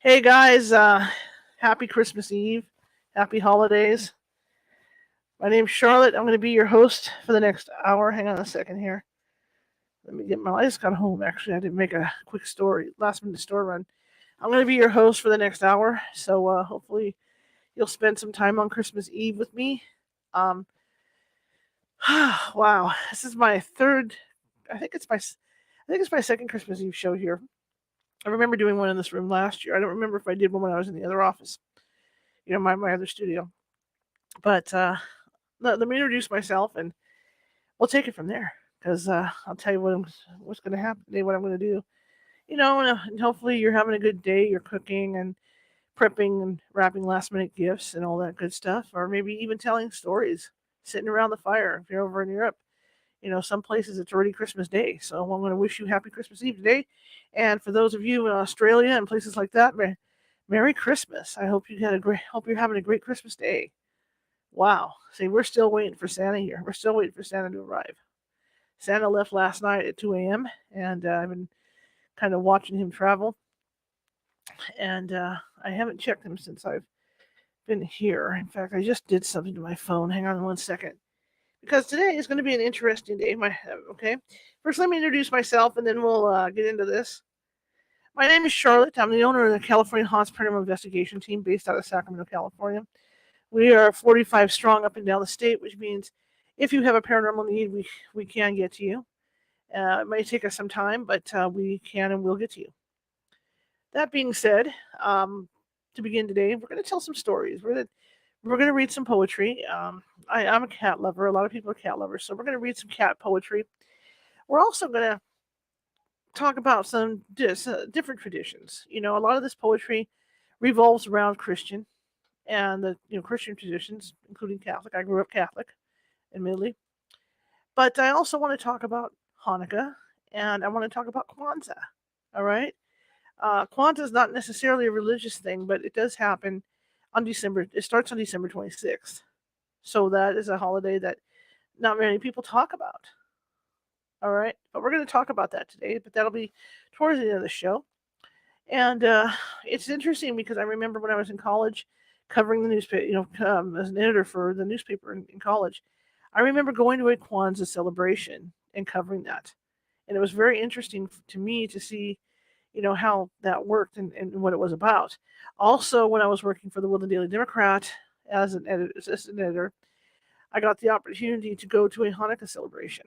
Hey guys, happy Christmas Eve. Happy holidays. My name's Charlotte. I'm going to be your host for the next hour. Hang on a second here. Let me get my. I just got home actually. I didn't make a quick story, last minute store run. I'm going to be your host for the next hour. So hopefully you'll spend some time on Christmas Eve with me. Um, wow, this is my third. I think it's my. I think it's my second Christmas Eve show here. I remember doing one in this room last year. I don't remember if I did one when I was in the other office. My other studio. But let me introduce myself, and we'll take it from there. Because I'll tell you what's going to happen today, what I'm going to do. And hopefully you're having a good day. You're cooking and prepping and wrapping last minute gifts and all that good stuff, or maybe even telling stories, sitting around the fire. If you're over in Europe, some places it's already Christmas Day. So I'm going to wish you happy Christmas Eve today. And for those of you in Australia and places like that, Merry Christmas. I hope hope you're having a great Christmas day. Wow. See, we're still waiting for Santa here. We're still waiting for Santa to arrive. Santa left last night at 2 a.m., and I've been kind of watching him travel. And I haven't checked him since I've been here. In fact, I just did something to my phone. Hang on one second. Because today is going to be an interesting day. Okay. First, let me introduce myself, and then we'll get into this. My name is Charlotte. I'm the owner of the California Haunts Paranormal Investigation Team based out of Sacramento, California. We are 45 strong up and down the state, which means if you have a paranormal need, we can get to you. It may take us some time, but we can and will get to you. That being said, to begin today, we're going to tell some stories. We're going to read some poetry. I'm a cat lover. A lot of people are cat lovers, so we're going to read some cat poetry. We're also going to talk about some different traditions. A lot of this poetry revolves around Christian and the Christian traditions, including Catholic. I grew up Catholic, admittedly, but I also want to talk about Hanukkah and I want to talk about Kwanzaa. All right, Kwanzaa is not necessarily a religious thing, but it does happen on December. It starts on December 26th, so that is a holiday that not many people talk about. All right, but we're going to talk about that today. But that'll be towards the end of the show. And it's interesting because I remember when I was in college covering the newspaper, as an editor for the newspaper in college, I remember going to a Kwanzaa celebration and covering that. And it was very interesting to me to see, how that worked and what it was about. Also, when I was working for the Woodland Daily Democrat as an assistant editor, I got the opportunity to go to a Hanukkah celebration.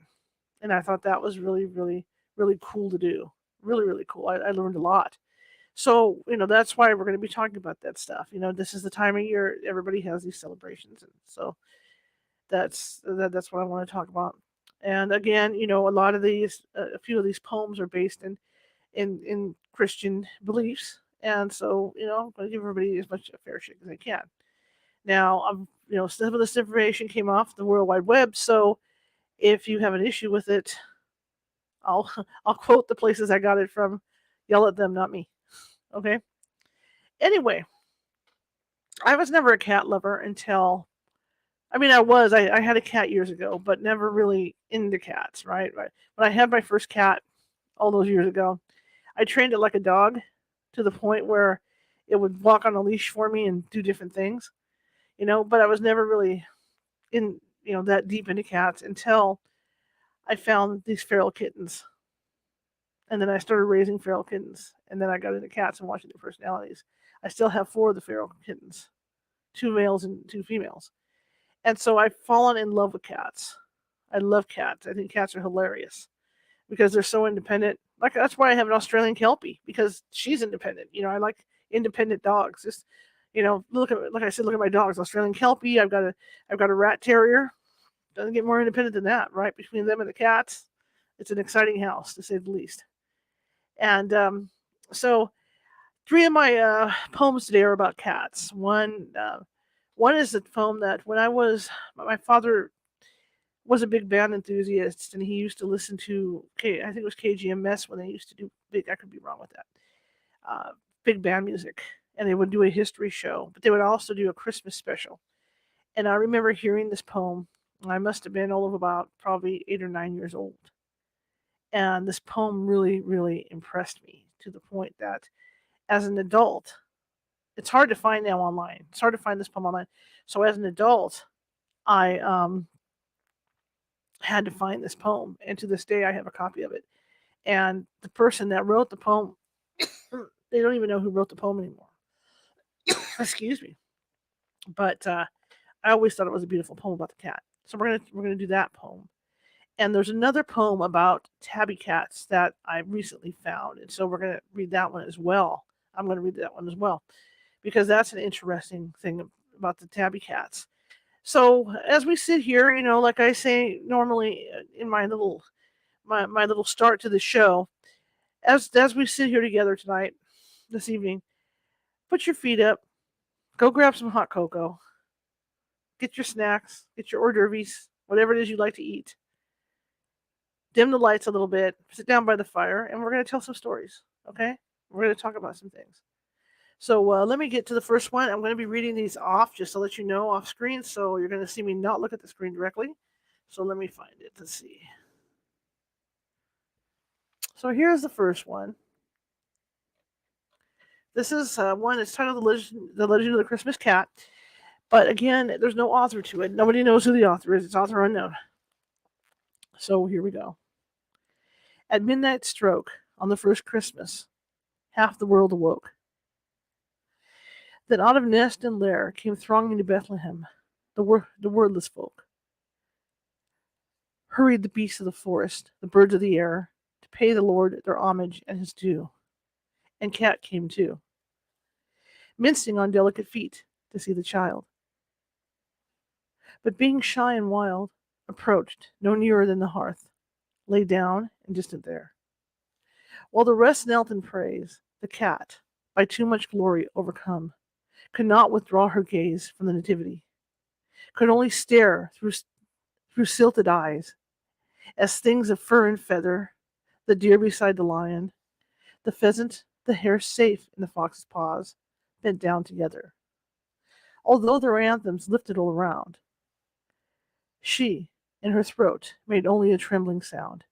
And I thought that was really, really, really cool to do. Really, really cool. I learned a lot. So, that's why we're going to be talking about that stuff. This is the time of year everybody has these celebrations. And so that's what I want to talk about. And again, a lot of these, a few of these poems are based in Christian beliefs. And so, I'm going to give everybody as much a fair shake as I can. Now, some of this information came off the World Wide Web. So if you have an issue with it, I'll, I'll quote the places I got it from. Yell at them, not me. Okay. Anyway, I was never a cat lover until I had a cat years ago, but never really into cats, right? When I had my first cat all those years ago, I trained it like a dog to the point where it would walk on a leash for me and do different things, but I was never really in, that deep into cats until I found these feral kittens. And then I started raising feral kittens, and then I got into cats and watching their personalities. I still have 4 of the feral kittens, 2 males and 2 females. And so I've fallen in love with cats. I love cats. I think cats are hilarious because they're so independent. Like that's why I have an Australian Kelpie because she's independent. I like independent dogs. Just look at like I said, look at my dogs. Australian Kelpie. I've got a rat terrier. Doesn't get more independent than that, right? Between them and the cats, it's an exciting house to say the least. And so 3 of my poems today are about cats. One is a poem that my father was a big band enthusiast, and he used to listen to I think it was KGMS when they used to do big. I could be wrong with that. Big band music, and they would do a history show, but they would also do a Christmas special. And I remember hearing this poem. I must have been all of about probably 8 or 9 years old, and this poem really, really impressed me to the point that, as an adult, It's hard to find now online. It's hard to find this poem online. So as an adult, I had to find this poem, and to this day, I have a copy of it. And the person that wrote the poem, they don't even know who wrote the poem anymore. Excuse me. But I always thought it was a beautiful poem about the cat. So we're gonna do that poem. And there's another poem about tabby cats that I recently found, and so we're gonna read that one as well. I'm gonna read that one as well because that's an interesting thing about the tabby cats. So as we sit here, like I say normally in my little start to the show, as we sit here together tonight, this evening, put your feet up, go grab some hot cocoa, get your snacks, get your hors d'oeuvres, whatever it is you like to eat. Dim the lights a little bit, sit down by the fire, and we're going to tell some stories, okay? We're going to talk about some things. So let me get to the first one. I'm going to be reading these off just to let you know off screen, so you're going to see me not look at the screen directly. So let me find it. Let's see. So here's the first one. This is one that's titled The Legend of the Christmas Cat. But again, there's no author to it. Nobody knows who the author is. It's author unknown. So here we go. At midnight stroke, on the first Christmas, half the world awoke. Then out of nest and lair came thronging to Bethlehem the wordless folk. Hurried the beasts of the forest, the birds of the air, to pay the Lord their homage and his due. And cat came too, mincing on delicate feet to see the child. But being shy and wild, approached no nearer than the hearth, lay down and distant there. While the rest knelt in praise, the cat, by too much glory overcome, could not withdraw her gaze from the nativity, could only stare through silted eyes, as things of fur and feather, the deer beside the lion, the pheasant, the hare safe in the fox's paws, bent down together. Although their anthems lifted all around, she, in her throat, made only a trembling sound,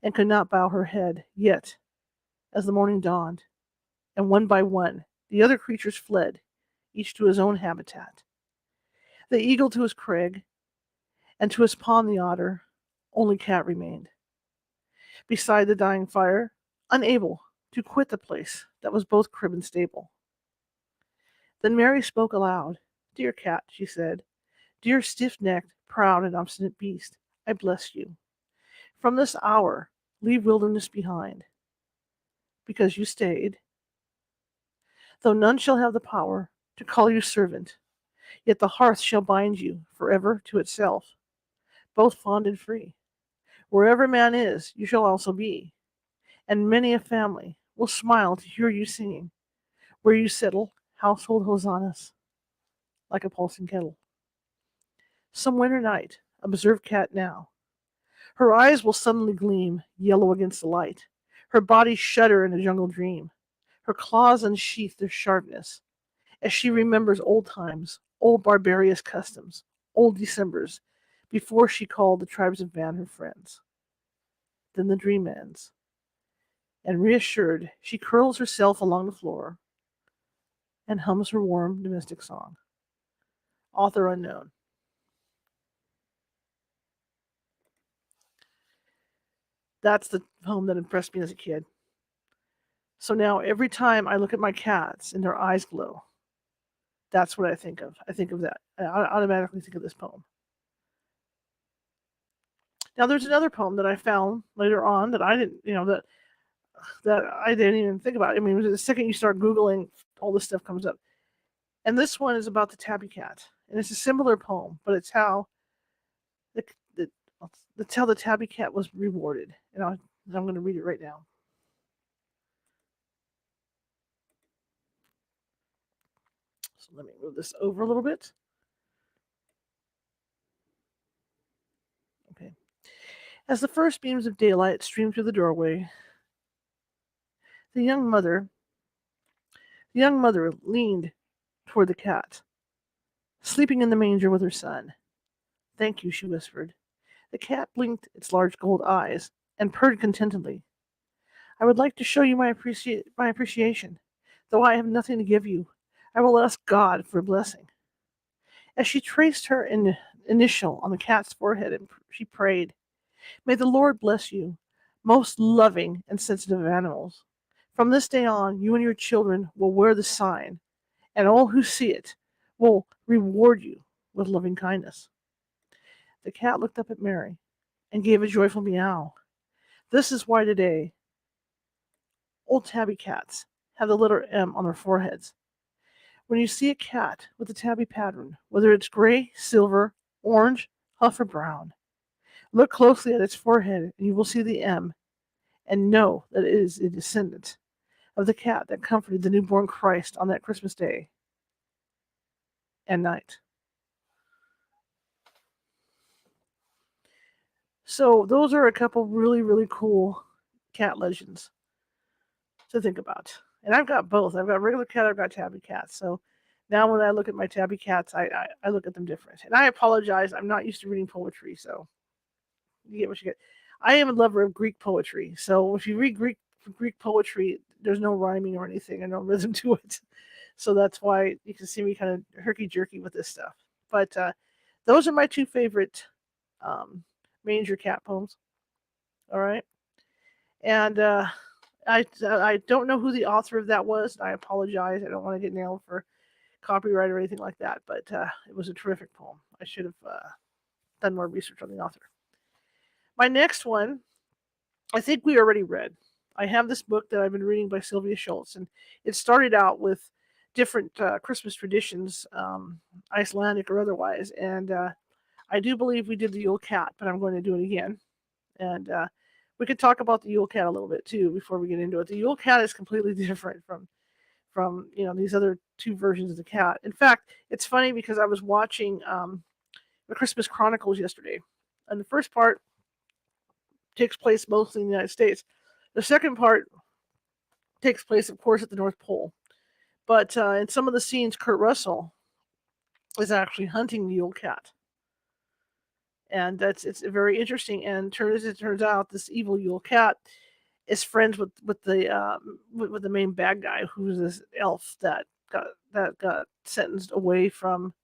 and could not bow her head, yet, as the morning dawned, and one by one the other creatures fled, each to his own habitat. The eagle to his crag, and to his pawn the otter, only cat remained. Beside the dying fire, unable to quit the place that was both crib and stable. Then Mary spoke aloud. Dear cat, she said, dear stiff-necked, proud and obstinate beast, I bless you. From this hour, leave wilderness behind, because you stayed. Though none shall have the power to call you servant, yet the hearth shall bind you forever to itself, both fond and free. Wherever man is, you shall also be, and many a family will smile to hear you singing, where you settle household hosannas, like a pulsing kettle. Some winter night, observe cat now. Her eyes will suddenly gleam, yellow against the light, her body shudder in a jungle dream, her claws unsheath their sharpness, as she remembers old times, old barbarous customs, old Decembers, before she called the tribes of man her friends. Then the dream ends, and reassured, she curls herself along the floor and hums her warm domestic song. Author unknown. That's the poem that impressed me as a kid. So now every time I look at my cats and their eyes glow, that's what I think of. I think of that. I automatically think of this poem. Now there's another poem that I found later on that I didn't, that I didn't even think about. I mean, the second you start Googling, all this stuff comes up. And this one is about the tabby cat, and it's a similar poem, but it's how that's how the tabby cat was rewarded. And I'm going to read it right now. So let me move this over a little bit. Okay. As the first beams of daylight streamed through the doorway, the young mother leaned toward the cat, sleeping in the manger with her son. Thank you, she whispered. The cat blinked its large gold eyes and purred contentedly. I would like to show you my appreciation. Though I have nothing to give you, I will ask God for a blessing. As she traced her initial on the cat's forehead, and she prayed, "May the Lord bless you, most loving and sensitive of animals. From this day on, you and your children will wear the sign, and all who see it will reward you with loving kindness." The cat looked up at Mary and gave a joyful meow. This is why today old tabby cats have the letter M on their foreheads. When you see a cat with a tabby pattern, whether it's gray, silver, orange, huff, or brown, look closely at its forehead and you will see the M and know that it is a descendant of the cat that comforted the newborn Christ on that Christmas day and night. So those are a couple really, really cool cat legends to think about. And I've got both. I've got regular cat, I've got tabby cats. So now when I look at my tabby cats, I look at them different. And I apologize, I'm not used to reading poetry, so you get what you get. I am a lover of Greek poetry. So if you read Greek poetry, there's no rhyming or anything and no rhythm to it. So that's why you can see me kind of herky jerky with this stuff. But those are my two favorite manger cat poems. All right. And I don't know who the author of that was. I apologize. I don't want to get nailed for copyright or anything like that. But it was a terrific poem. I should have done more research on the author. My next one, I think we already read. I have this book that I've been reading by Sylvia Schultz, and it started out with different Christmas traditions, Icelandic or otherwise. And I do believe we did the Yule Cat, but I'm going to do it again. And we could talk about the Yule Cat a little bit too before we get into it. The Yule Cat is completely different from these other two versions of the cat. In fact, it's funny because I was watching the Christmas Chronicles yesterday, and the first part takes place mostly in the United States. The second part takes place, of course, at the North Pole. But in some of the scenes, Kurt Russell is actually hunting the Yule Cat. And it's very interesting. And it turns out this evil Yule Cat is friends with the main bad guy, who's this elf that got sentenced away from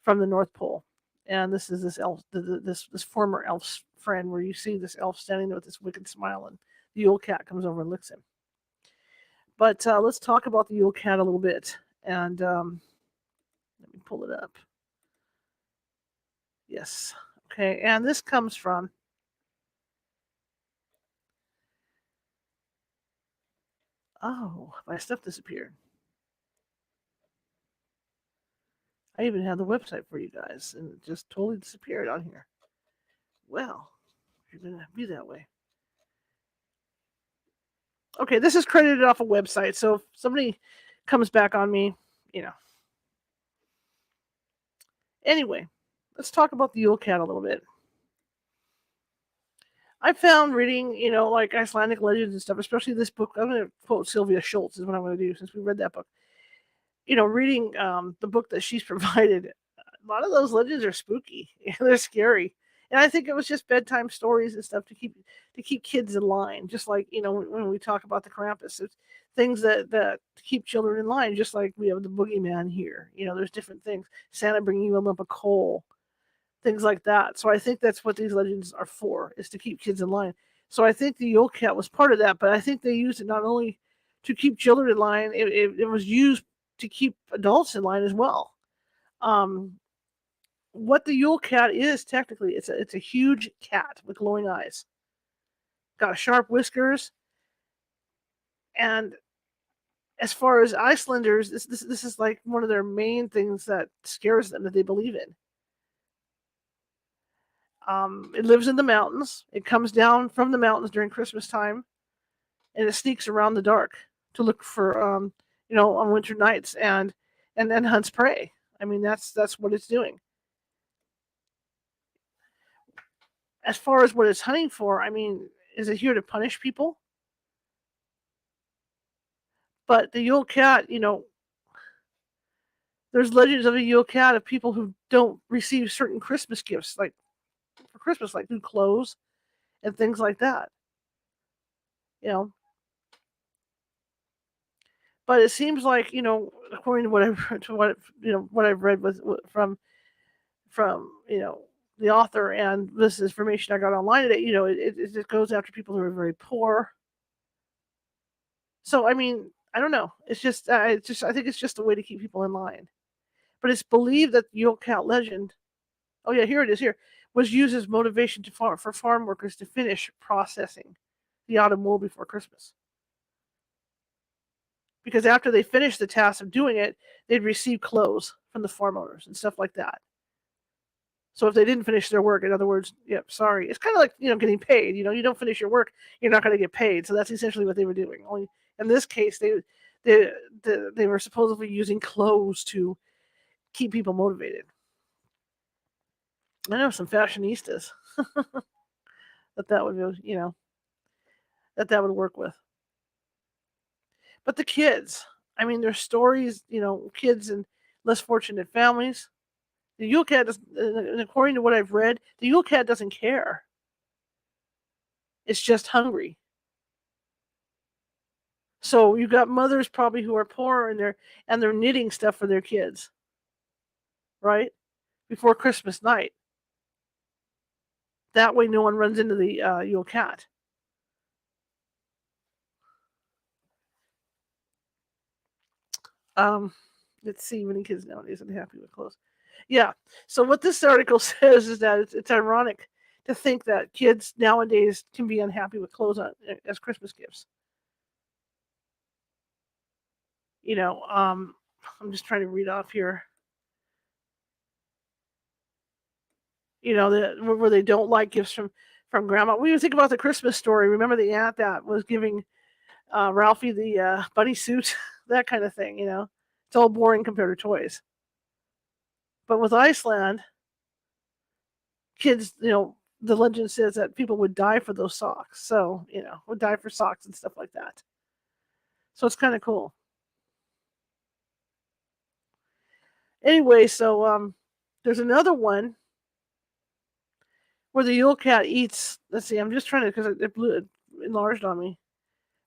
the North Pole. And this is this elf, this former elf's friend, where you see this elf standing there with this wicked smile, and the Yule Cat comes over and licks him. But let's talk about the Yule Cat a little bit. And let me pull it up. Yes. Okay. And this comes from my stuff disappeared. I even had the website for you guys, and it just totally disappeared on here. Well, you're going to be that way. Okay, this is credited off a website, so if somebody comes back on me, Anyway, let's talk about the Yule Cat a little bit. I found reading, like Icelandic legends and stuff, especially this book. I'm going to quote Sylvia Schultz, is what I'm going to do since we read that book. Reading the book that she's provided, a lot of those legends are spooky. They're scary. And I think it was just bedtime stories and stuff to keep kids in line, just like when we talk about the Krampus, it's things that keep children in line, just like we have the boogeyman here. There's different things. Santa bringing you a lump of coal, things like that. So I think that's what these legends are for, is to keep kids in line. So I think the Yule Cat was part of that, but I think they used it not only to keep children in line, it was used to keep adults in line as well. What the Yule Cat is technically, it's a huge cat with glowing eyes, got sharp whiskers, and as far as Icelanders, this is like one of their main things that scares them, that they believe in. It lives in the mountains. It comes down from the mountains during Christmas time, and it sneaks around the dark to look for on winter nights and then hunts prey. I mean, that's what it's doing. As far as what it's hunting for, I mean, is it here to punish people? But the Yule Cat, there's legends of a Yule Cat of people who don't receive certain Christmas gifts, like for Christmas, like new clothes and things like that. You know, But it seems like, according to what I've what I've read from the author, and this information I got online today, it goes after people who are very poor. So I mean, I don't know. It's just I think it's just a way to keep people in line. But it's believed that the Yule Cat legend, oh yeah, here it is here, was used as motivation for farm workers to finish processing the autumn wool before Christmas. Because after they finished the task of doing it, they'd receive clothes from the farm owners and stuff like that. So if they didn't finish their work, in other words, yep, sorry. It's kind of like, getting paid. You don't finish your work, you're not going to get paid. So that's essentially what they were doing. Only in this case, they they were supposedly using clothes to keep people motivated. I know some fashionistas that would that would work with. But the kids, I mean, there's stories, kids in less fortunate families. The Yule Cat, and according to what I've read, the Yule Cat doesn't care. It's just hungry. So you got mothers probably who are poor, and they're knitting stuff for their kids, right? Before Christmas night. That way, no one runs into the Yule Cat. Um, let's see, many kids nowadays are happy with clothes. Yeah. So what this article says is that it's ironic to think that kids nowadays can be unhappy with clothes as Christmas gifts. I'm just trying to read off here. Where they don't like gifts from grandma. We think about the Christmas Story. Remember the aunt that was giving Ralphie the bunny suit, that kind of thing. It's all boring compared to toys. But with Iceland, kids, the legend says that people would die for those socks. So would die for socks and stuff like that. So it's kind of cool. Anyway, so there's another one where the Yule Cat eats. Let's see, I'm just trying to, because it enlarged on me.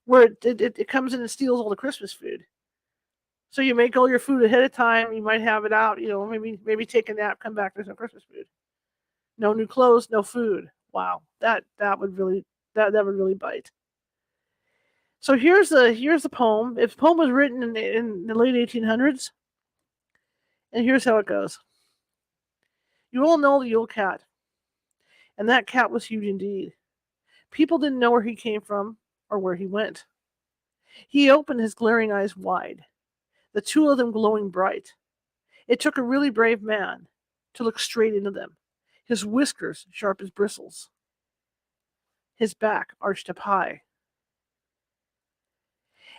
Where it comes in and steals all the Christmas food. So you make all your food ahead of time. You might have it out. Maybe take a nap, come back. There's no Christmas food. No new clothes, no food. Wow, that would really that would really bite. So here's the poem. The poem was written in the late 1800s, and here's how it goes. You all know the Yule Cat, and that cat was huge indeed. People didn't know where he came from or where he went. He opened his glaring eyes wide, the two of them glowing bright. It took a really brave man to look straight into them, his whiskers sharp as bristles, his back arched up high,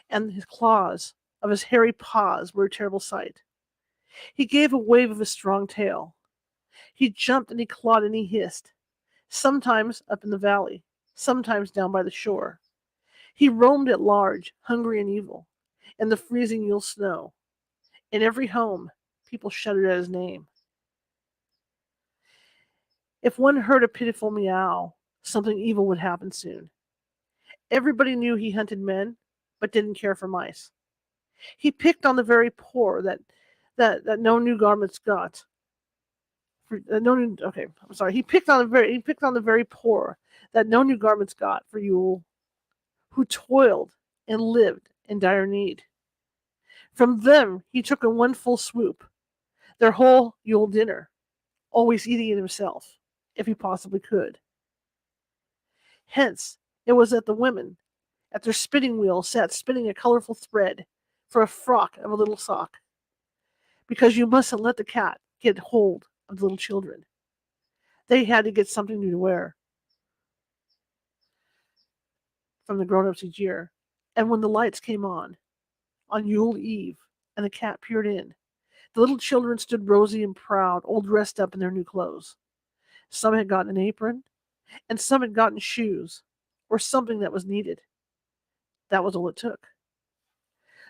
and his claws of his hairy paws were a terrible sight. He gave a wave of his strong tail. He jumped and he clawed and he hissed, sometimes up in the valley, sometimes down by the shore. He roamed at large, hungry and evil, in the freezing Yule snow. In every home, people shuddered at his name. If one heard a pitiful meow, something evil would happen soon. Everybody knew he hunted men, but didn't care for mice. He picked on the very poor that no new garments got. I'm sorry. He picked on the very poor that no new garments got for Yule, who toiled and lived in dire need. From them he took in one full swoop their whole Yule dinner, always eating it himself, if he possibly could. Hence, it was that the women, at their spinning wheel, sat spinning a colorful thread for a frock of a little sock, because you mustn't let the cat get hold of the little children. They had to get something new to wear from the grown-ups each year. And when the lights came on Yule Eve, and the cat peered in, the little children stood rosy and proud, all dressed up in their new clothes. Some had gotten an apron, and some had gotten shoes, or something that was needed. That was all it took.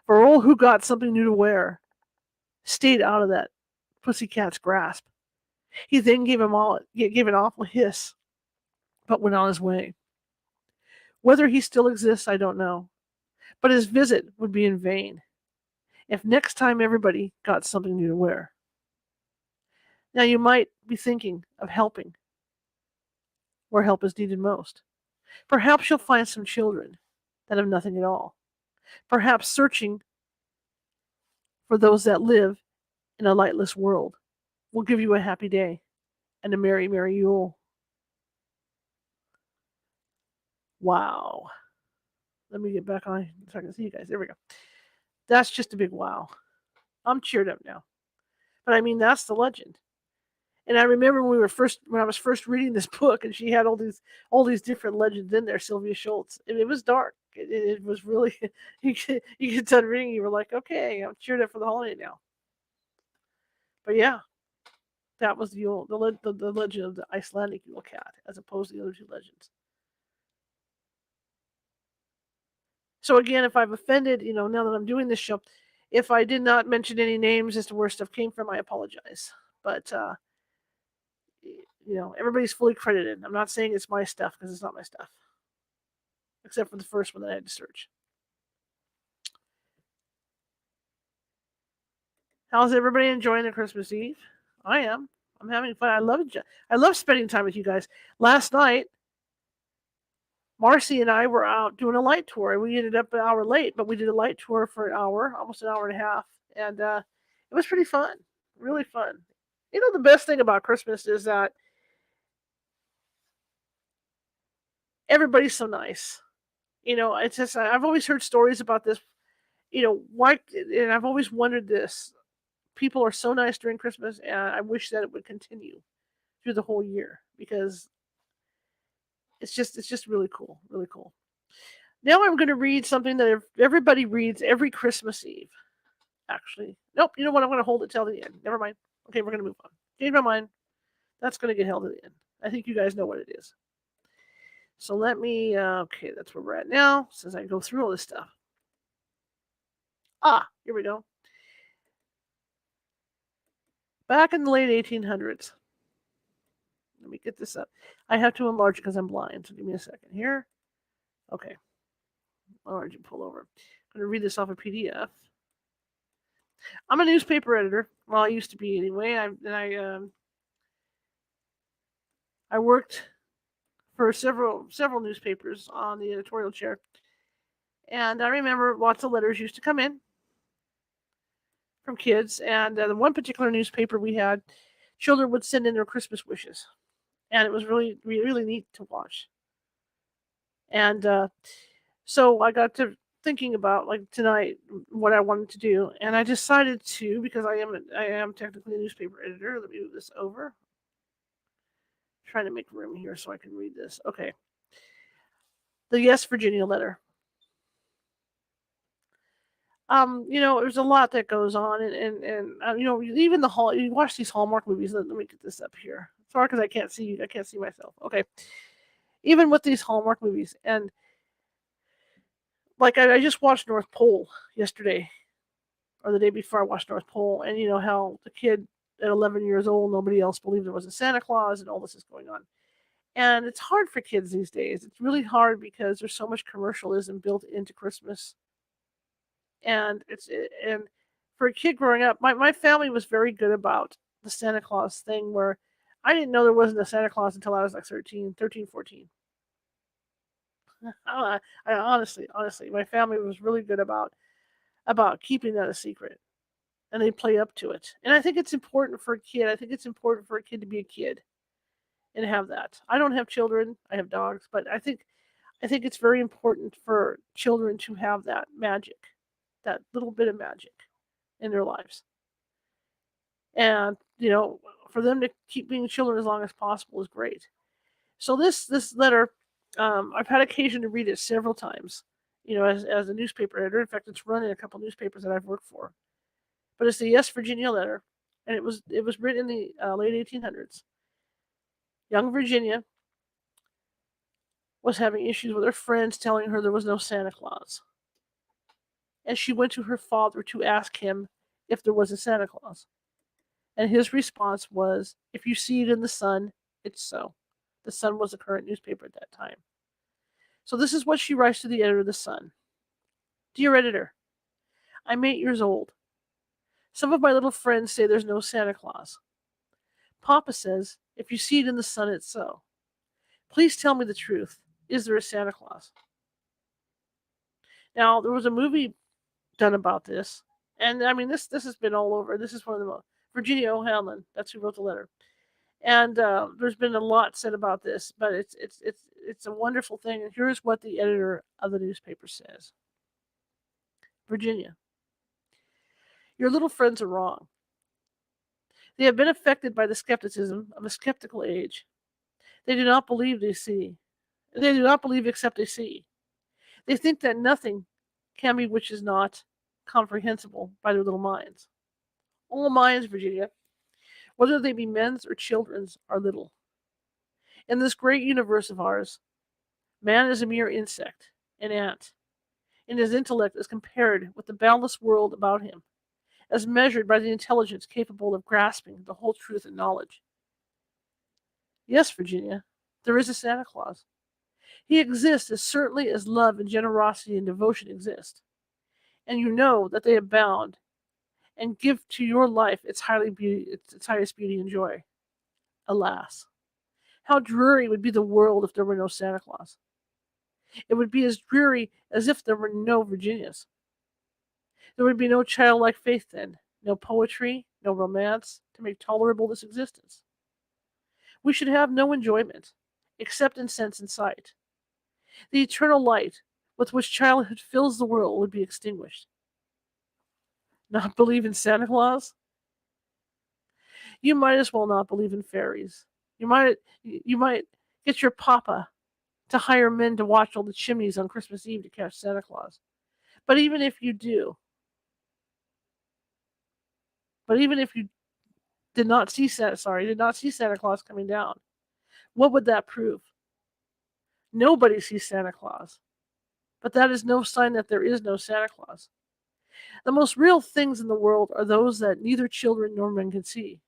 For all who got something new to wear stayed out of that pussy cat's grasp. He then gave an awful hiss, but went on his way. Whether he still exists, I don't know, but his visit would be in vain. if next time everybody got something new to wear. Now, you might be thinking of helping where help is needed most. Perhaps you'll find some children that have nothing at all. Perhaps searching for those that live in a lightless world will give you a happy day and a merry, merry Yule. Wow. Let me get back on so I can see you guys. There we go. That's just a big wow. I'm cheered up now. But I mean, that's the legend. And I remember when I was first reading this book, and she had all these different legends in there. Sylvia Schultz. And it was dark. It was really you get done reading, you were like, okay, I'm cheered up for the holiday now. But yeah, that was the legend of the Icelandic Yule cat, as opposed to the other two legends. So again, if I've offended, now that I'm doing this show, if I did not mention any names as to where stuff came from, I apologize. But everybody's fully credited. I'm not saying it's my stuff because it's not my stuff, except for the first one that I had to search. How's everybody enjoying their Christmas Eve? I am. I'm having fun. I love spending time with you guys. Last night, Marcy and I were out doing a light tour. We ended up an hour late, but we did a light tour for an hour, almost an hour and a half, and it was pretty fun, really fun. The best thing about Christmas is that everybody's so nice. It's just I've always heard stories about this. Why? And I've always wondered this. People are so nice during Christmas, and I wish that it would continue through the whole year because it's just really cool, really cool. Now I'm going to read something that everybody reads every Christmas Eve. Actually, nope. You know what? I'm going to hold it till the end. Never mind. Okay, we're going to move on. Change my mind. That's going to get held to the end. I think you guys know what it is. So let me. Okay, that's where we're at now. Since I go through all this stuff. Here we go. Back in the late 1800s. Let me get this up. I have to enlarge it because I'm blind. So give me a second here. Okay. Enlarge and pull over. I'm going to read this off a PDF. I'm a newspaper editor. Well, I used to be anyway. I worked for several newspapers on the editorial chair, and I remember lots of letters used to come in from kids. And the one particular newspaper we had, children would send in their Christmas wishes, and it was really, really neat to watch. And so I got to thinking about tonight what I wanted to do, and I decided to, because I am technically a newspaper editor. Let me move this over. Trying to make room here so I can read this. Okay. The Yes Virginia letter. There's a lot that goes on, and even you watch these Hallmark movies. Let me get this up here. Sorry, because I can't see myself. Okay. Even with these Hallmark movies, and I just watched North Pole yesterday, or the day before I watched North Pole, and how the kid at 11 years old, nobody else believed there was a Santa Claus, and all this is going on. And it's hard for kids these days. It's really hard because there's so much commercialism built into Christmas. And for a kid growing up, my family was very good about the Santa Claus thing, where I didn't know there wasn't a Santa Claus until I was like 13, 14. I honestly, my family was really good about keeping that a secret, and they play up to it. And I think it's important for a kid. I think it's important for a kid to be a kid and have that. I don't have children. I have dogs, but I think it's very important for children to have that magic, that little bit of magic in their lives. And, for them to keep being children as long as possible is great. So this letter, I've had occasion to read it several times, as a newspaper editor. In fact, it's run in a couple newspapers that I've worked for. But it's the Yes Virginia letter, and it was written in the late 1800s. Young Virginia was having issues with her friends telling her there was no Santa Claus. And she went to her father to ask him if there was a Santa Claus. And his response was, if you see it in the Sun, it's so. The Sun was a current newspaper at that time. So this is what she writes to the editor of the Sun. Dear editor, I'm 8 years old, Some of my little friends say there's no Santa Claus. Papa says, if you see it in the sun, it's so. Please tell me the truth. Is there a Santa Claus? Now, there was a movie done about this, and I mean, this has been all over. This is one of the most. Virginia O'Hanlon, that's who wrote the letter. And there's been a lot said about this, but it's a wonderful thing. And here's what the editor of the newspaper says: Virginia, your little friends are wrong. They have been affected by the skepticism of a skeptical age. They do not believe they see. They do not believe except they see. They think that nothing can be which is not comprehensible by their little minds. All minds, Virginia, whether they be men's or children's, are little. In this great universe of ours, man is a mere insect, an ant, and his intellect is compared with the boundless world about him, as measured by the intelligence capable of grasping the whole truth and knowledge. Yes, Virginia, there is a Santa Claus. He exists as certainly as love and generosity and devotion exist, and you know that they abound and give to your life its highest beauty and joy. Alas, how dreary would be the world if there were no Santa Claus. It would be as dreary as if there were no Virginias. There would be no childlike faith then, no poetry, no romance to make tolerable this existence. We should have no enjoyment, except in sense and sight. The eternal light with which childhood fills the world would be extinguished. Not believe in Santa Claus? You might as well not believe in fairies. You might get your papa to hire men to watch all the chimneys on Christmas Eve to catch Santa Claus. But even if you did not see Santa Claus coming down, what would that prove? Nobody sees Santa Claus. But that is no sign that there is no Santa Claus. The most real things in the world are those that neither children nor men can see.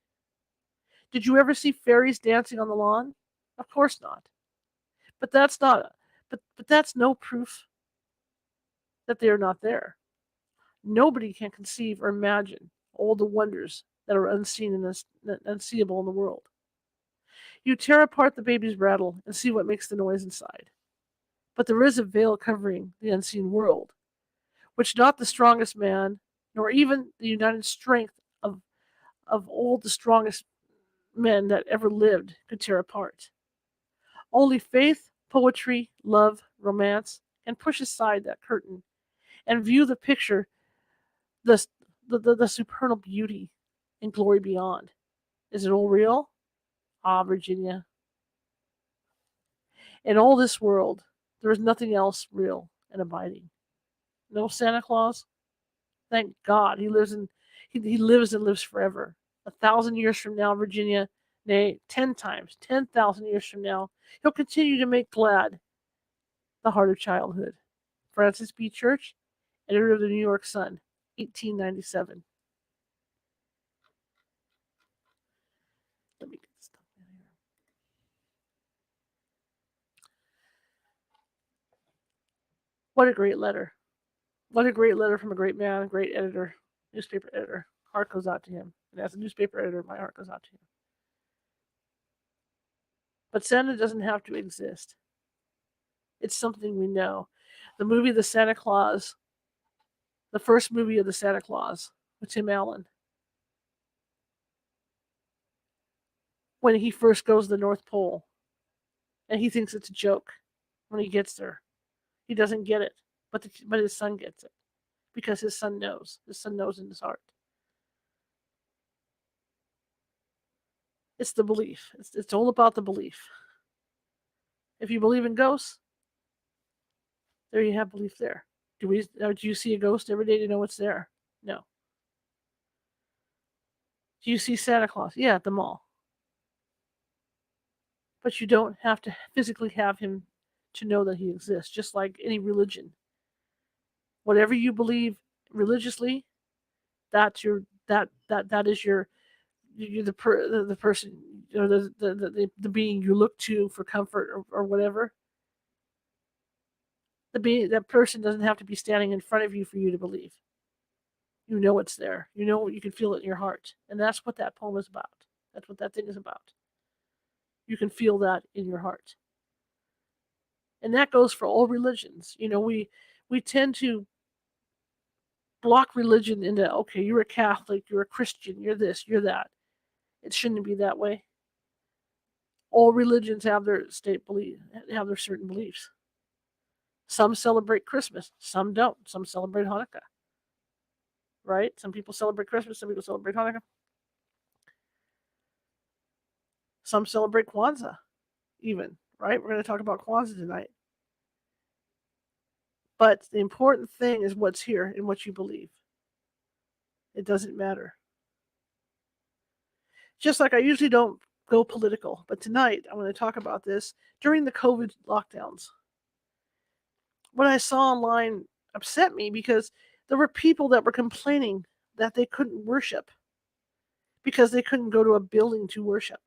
Did you ever see fairies dancing on the lawn? Of course not. But that's no proof that they are not there. Nobody can conceive or imagine all the wonders that are unseen and unseeable in the world. You tear apart the baby's rattle and see what makes the noise inside. But there is a veil covering the unseen world, which not the strongest man, nor even the united strength of all the strongest men that ever lived could tear apart. Only faith, poetry, love, romance can push aside that curtain and view the picture, the supernal beauty and glory beyond. Is it all real? Ah, Virginia. In all this world, there is nothing else real and abiding. No Santa Claus? Thank God, he lives and lives forever. 1,000 years from now, Virginia, nay, 10,000 years from now, he'll continue to make glad the heart of childhood. Francis B. Church, editor of the New York Sun, 1897. Let me get this stuff in here. What a great letter. What a great letter from a great man, a great editor, newspaper editor. Heart goes out to him. And as a newspaper editor, my heart goes out to him. But Santa doesn't have to exist. It's something we know. The movie The Santa Claus, the first movie of the Santa Claus with Tim Allen, when he first goes to the North Pole and he thinks it's a joke when he gets there. He doesn't get it, but his son gets it because his son knows. His son knows in his heart. It's the belief. It's all about the belief. If you believe in ghosts, there you have belief there. Do you see a ghost every day to know it's there? No. Do you see Santa Claus? Yeah, at the mall. But you don't have to physically have him to know that he exists, just like any religion. Whatever you believe religiously, that's your that is you're the person or the being you look to for comfort or whatever. That person doesn't have to be standing in front of you for you to believe. You know it's there. You know you can feel it in your heart. And that's what that poem is about. That's what that thing is about. You can feel that in your heart. And that goes for all religions. We tend to block religion into, okay, you're a Catholic, you're a Christian, you're this, you're that. It shouldn't be that way. All religions have their have their certain beliefs. Some celebrate Christmas, some don't. Some celebrate Hanukkah, right? Some people celebrate Christmas, some people celebrate Hanukkah. Some celebrate Kwanzaa, even, right? We're going to talk about Kwanzaa tonight. But the important thing is what's here and what you believe. It doesn't matter. Just like I usually don't go political, but tonight I want to talk about this. During the COVID lockdowns, what I saw online upset me because there were people that were complaining that they couldn't worship because they couldn't go to a building to worship.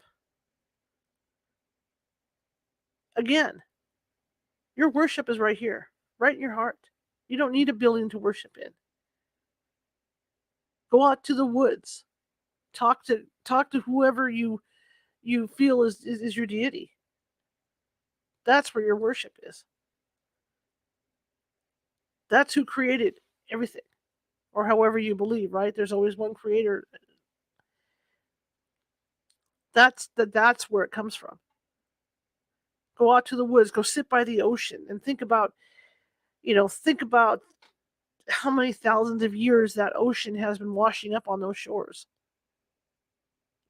Again, your worship is right here, right in your heart. You don't need a building to worship in. Go out to the woods. Talk to whoever you feel is your deity. That's where your worship is. That's who created everything, or however you believe, right? There's always one creator. That's where it comes from. Go out to the woods, go sit by the ocean and think about how many thousands of years that ocean has been washing up on those shores.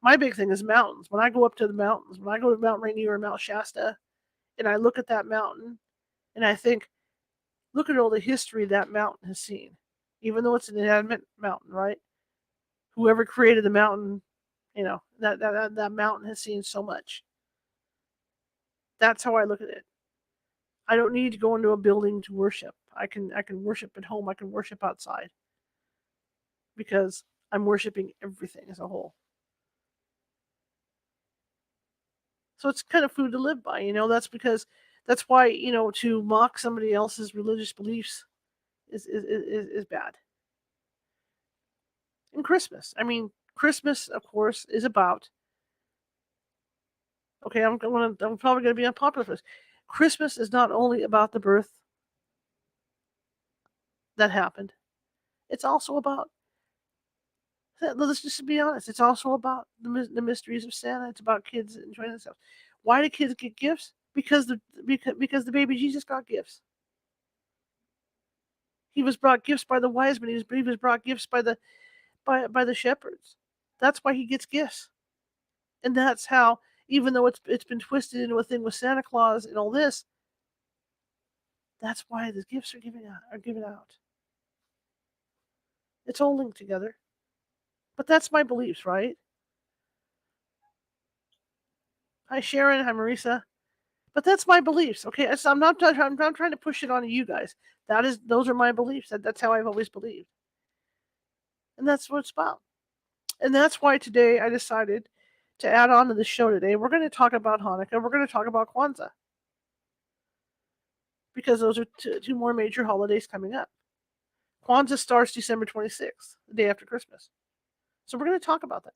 My big thing is mountains. When I go up to the mountains, when I go to Mount Rainier or Mount Shasta, and I look at that mountain and I think, look at all the history that mountain has seen. Even though it's an inanimate mountain, right? Whoever created the mountain, that mountain has seen so much. That's how I look at it. I don't need to go into a building to worship. I can worship at home. I can worship outside because I'm worshiping everything as a whole. So it's kind of food to live by. That's why to mock somebody else's religious beliefs is bad. And Christmas. I mean, Christmas, of course, is about. Okay, I'm probably going to be unpopular for this. Christmas is not only about the birth that happened. It's also about. Let's just be honest. It's also about the mysteries of Santa. It's about kids enjoying themselves. Why do kids get gifts? Because the baby Jesus got gifts. He was brought gifts by the wise men. He was brought gifts by the shepherds. That's why he gets gifts. And that's how, even though it's been twisted into a thing with Santa Claus and all this, that's why the gifts are given out. It's all linked together. But that's my beliefs, right? Hi Sharon, hi Marisa. But that's my beliefs, okay? So I'm not trying to push it onto you guys. Those are my beliefs. That's how I've always believed. And that's what it's about. And that's why today I decided to add on to the show today. We're going to talk about Hanukkah. We're going to talk about Kwanzaa. Because those are two more major holidays coming up. Kwanzaa starts December 26th, the day after Christmas. So we're going to talk about that.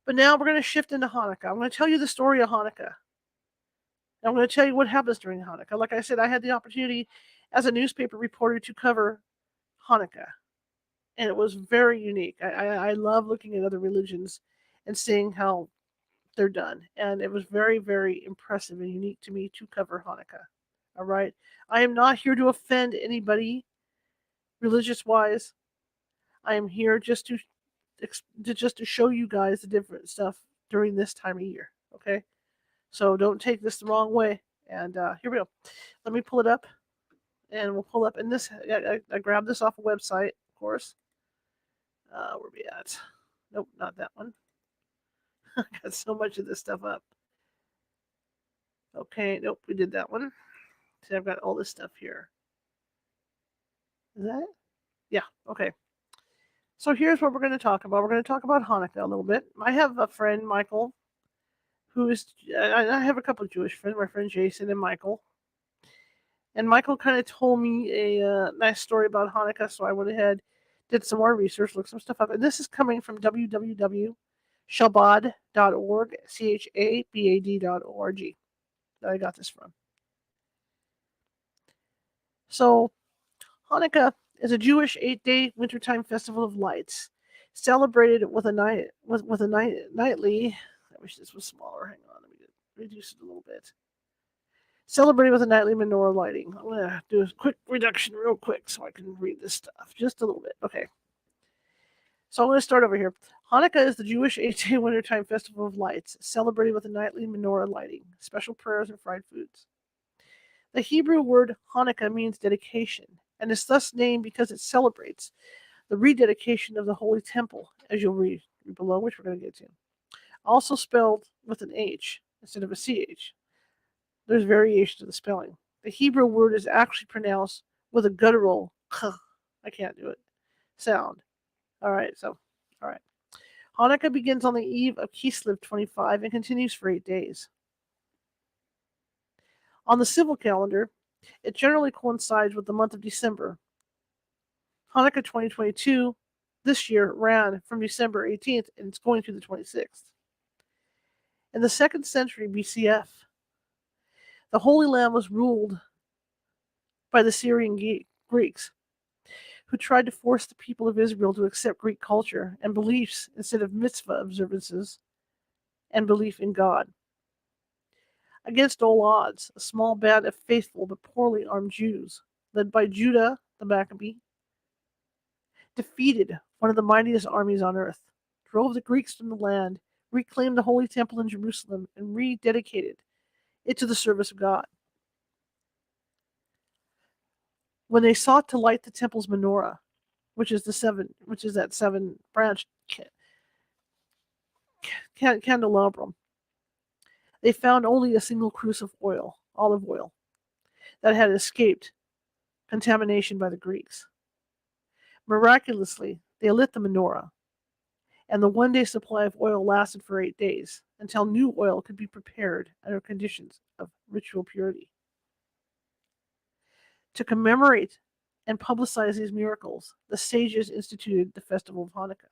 But now we're going to shift into Hanukkah. I'm going to tell you the story of Hanukkah. And I'm going to tell you what happens during Hanukkah. Like I said, I had the opportunity as a newspaper reporter to cover Hanukkah. And it was very unique. I love looking at other religions and seeing how they're done. And it was very, very impressive and unique to me to cover Hanukkah. All right. I am not here to offend anybody religious wise. I am here just to show you guys the different stuff during this time of year. Okay. So don't take this the wrong way. And here we go. Let me pull it up. And we'll pull up. And this, I grabbed this off a website, of course. Where we at? Nope, not that one. I got so much of this stuff up. Okay, nope, we did that one. See, I've got all this stuff here. Is that it? Yeah, okay. So here's what we're going to talk about. We're going to talk about Hanukkah a little bit. I have a friend, Michael, I have a couple of Jewish friends, my friend Jason and Michael. And Michael kind of told me a nice story about Hanukkah, so I went ahead, Did some more research, looked some stuff up, and this is coming from www.chabad.org, chabad.org. That I got this from. So Hanukkah is a Jewish 8-day wintertime festival of lights, celebrated with a nightly. I wish this was smaller. Hang on, let me reduce it a little bit. Celebrated with a nightly menorah lighting. I'm gonna do a quick reduction, real quick, so I can read this stuff just a little bit. Okay. So I'm going to start over here. Hanukkah is the Jewish 8-day wintertime festival of lights, celebrated with a nightly menorah lighting, special prayers, and fried foods. The Hebrew word Hanukkah means dedication, and is thus named because it celebrates the rededication of the Holy Temple, as you'll read below, which we're going to get to. Also spelled with an H instead of a CH. There's variation to the spelling. The Hebrew word is actually pronounced with a guttural k, I can't do it, sound. All right. Hanukkah begins on the eve of Kislev 25 and continues for 8 days. On the civil calendar, it generally coincides with the month of December. Hanukkah 2022 this year ran from December 18th and it's going through the 26th. In the 2nd century BCF, the Holy Land was ruled by the Syrian Greeks, who tried to force the people of Israel to accept Greek culture and beliefs instead of mitzvah observances and belief in God. Against all odds, a small band of faithful but poorly armed Jews, led by Judah the Maccabee, defeated one of the mightiest armies on earth, drove the Greeks from the land, reclaimed the Holy Temple in Jerusalem, and rededicated it to the service of God. When they sought to light the temple's menorah, which is that 7-branch candelabrum, they found only a single cruse of olive oil, that had escaped contamination by the Greeks. Miraculously, they lit the menorah, and the 1-day supply of oil lasted for 8 days, until new oil could be prepared under conditions of ritual purity. To commemorate and publicize these miracles, the sages instituted the festival of Hanukkah.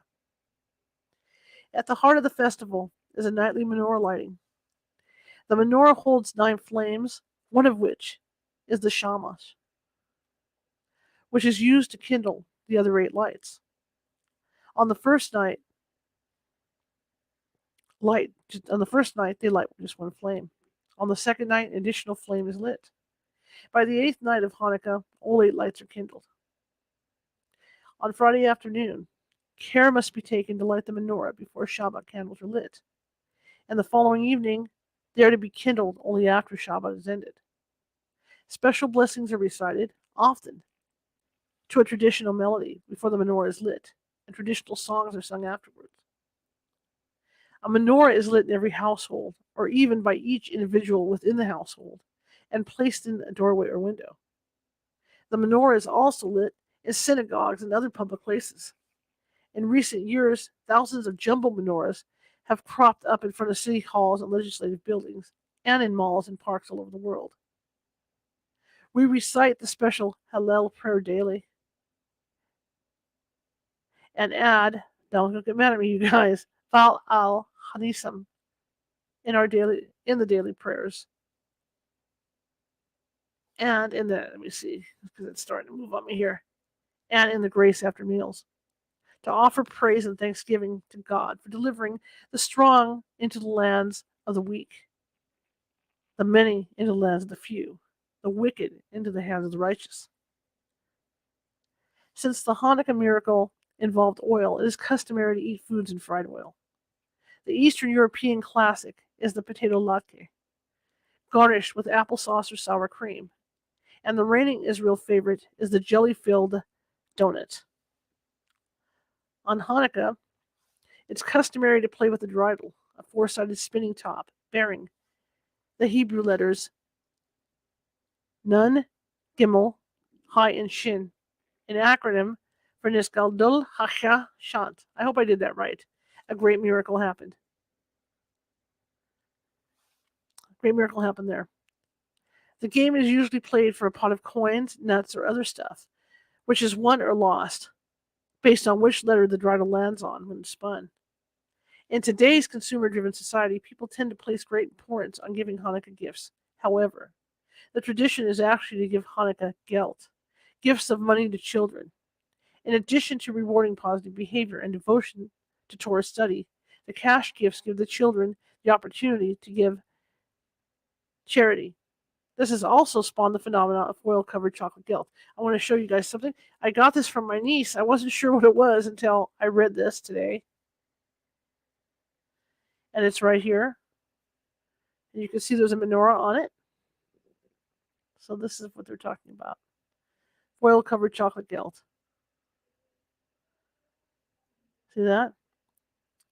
At the heart of the festival is a nightly menorah lighting. The menorah holds 9 flames, one of which is the shamash, which is used to kindle the other 8 lights. On the first night, they light just one flame. On the second night, an additional flame is lit. By the 8th night of Hanukkah, all 8 lights are kindled. On Friday afternoon, care must be taken to light the menorah before Shabbat candles are lit, and the following evening, they are to be kindled only after Shabbat is ended. Special blessings are recited, often to a traditional melody before the menorah is lit, and traditional songs are sung afterwards. A menorah is lit in every household, or even by each individual within the household, and placed in a doorway or window. The menorah is also lit in synagogues and other public places. In recent years, thousands of jumbo menorahs have cropped up in front of city halls and legislative buildings, and in malls and parks all over the world. We recite the special Hallel prayer daily, and add, don't get mad at me, you guys, Val al Hanisam in the daily prayers. And in the, let me see, because it's starting to move on me here, and in the grace after meals, to offer praise and thanksgiving to God for delivering the strong into the lands of the weak, the many into the lands of the few, the wicked into the hands of the righteous. Since the Hanukkah miracle involved oil, it is customary to eat foods in fried oil. The Eastern European classic is the potato latte, garnished with applesauce or sour cream, and the reigning Israel favorite is the jelly-filled donut. On Hanukkah, it's customary to play with the dreidel, a 4-sided spinning top bearing the Hebrew letters Nun, Gimel, Hai, and Shin, an acronym for Nisgaldul Hacha Shant. I hope I did that right. A great miracle happened. Great miracle happened there. The game is usually played for a pot of coins, nuts, or other stuff, which is won or lost. based on which letter the bridle lands on when it's spun. In today's consumer driven society, people tend to place great importance on giving Hanukkah gifts. However, the tradition is actually to give Hanukkah gelt, gifts of money to children. In addition to rewarding positive behavior and devotion to Torah study, the cash gifts give the children the opportunity to give charity. This has also spawned the phenomenon of foil-covered chocolate gelt. I want to show you guys something. I got this from my niece. I wasn't sure what it was until I read this today. And it's right here. And you can see there's a menorah on it. So this is what they're talking about. Foil-covered chocolate gelt. See that?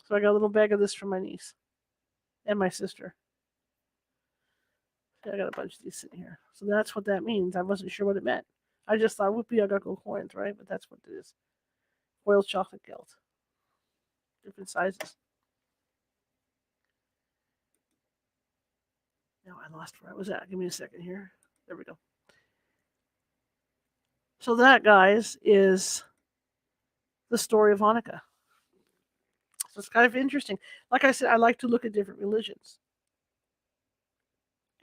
So I got a little bag of this from my niece and my sister. I got a bunch of these sitting here. So that's what that means. I wasn't sure what it meant. I just thought, whoopee, I got gold coins, right? But that's what it is. Foiled chocolate gelt. Different sizes. Now I lost where I was at. Give me a second here. There we go. So that, guys, is the story of Hanukkah. So it's kind of interesting. Like I said, I like to look at different religions.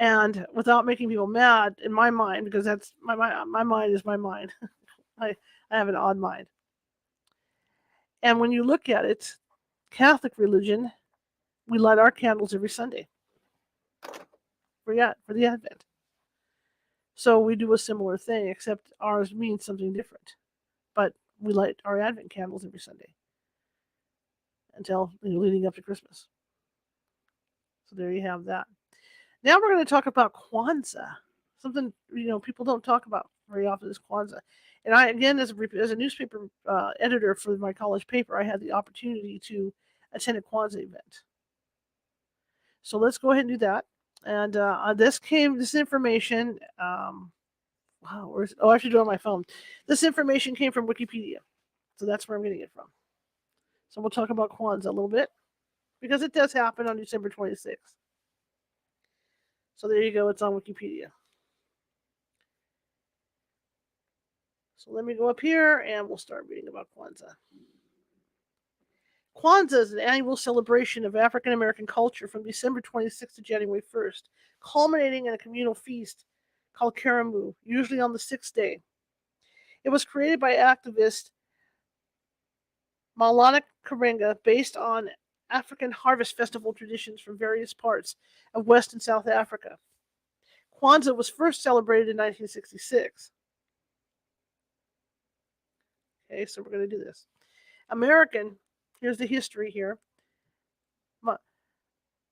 And without making people mad, in my mind, because that's my mind is my mind. I have an odd mind. And when you look at it, Catholic religion, we light our candles every Sunday for the Advent. So we do a similar thing, except ours means something different. But we light our Advent candles every Sunday until leading up to Christmas. So there you have that. Now we're going to talk about Kwanzaa. Something people don't talk about very often is Kwanzaa. And I, again, as a newspaper editor for my college paper, I had the opportunity to attend a Kwanzaa event. So let's go ahead and do that. And this information. Wow, I should do it on my phone. This information came from Wikipedia, so that's where I'm getting it from. So we'll talk about Kwanzaa a little bit because it does happen on December 26th. So there you go. It's on Wikipedia. So let me go up here and we'll start reading about Kwanzaa. Kwanzaa is an annual celebration of African American culture from December 26th to January 1st, culminating in a communal feast called Karamu, usually on the 6th day. It was created by activist Maulana Karenga based on African harvest festival traditions from various parts of West and South Africa. Kwanzaa was first celebrated in 1966. Okay, so we're going to do this. Here's the history here.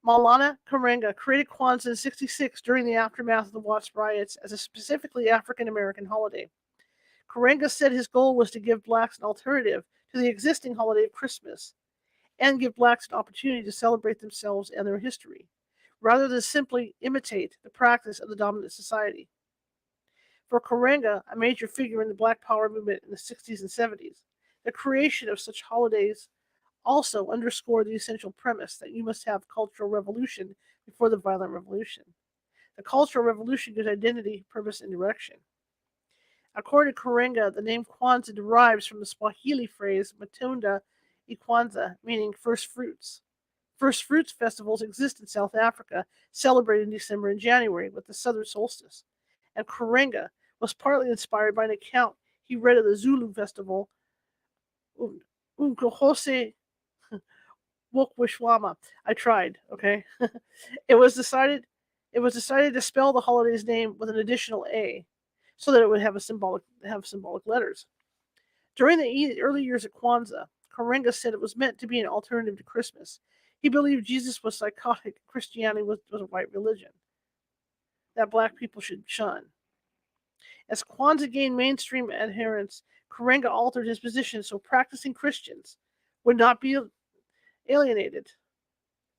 Maulana Karenga created Kwanzaa in 1966 during the aftermath of the Watts riots as a specifically African American holiday. Karenga said his goal was to give blacks an alternative to the existing holiday of Christmas and give blacks an opportunity to celebrate themselves and their history, rather than simply imitate the practice of the dominant society. For Karenga, a major figure in the Black Power movement in the 60s and 70s, the creation of such holidays also underscored the essential premise that you must have cultural revolution before the violent revolution. The cultural revolution gives identity, purpose, and direction. According to Karenga, the name Kwanzaa derives from the Swahili phrase Matunda Ikwanza, meaning first fruits. First fruits festivals exist in South Africa, celebrated in December and January with the southern solstice. And Karenga was partly inspired by an account he read of the Zulu festival, Umkohose Wokwishwama. I tried, okay? It was decided to spell the holiday's name with an additional A, so that it would have symbolic letters. During the early years of Kwanzaa, Karenga said it was meant to be an alternative to Christmas. He believed Jesus was psychotic, Christianity was a white religion that black people should shun. As Kwanzaa gained mainstream adherents, Karenga altered his position so practicing Christians would not be alienated,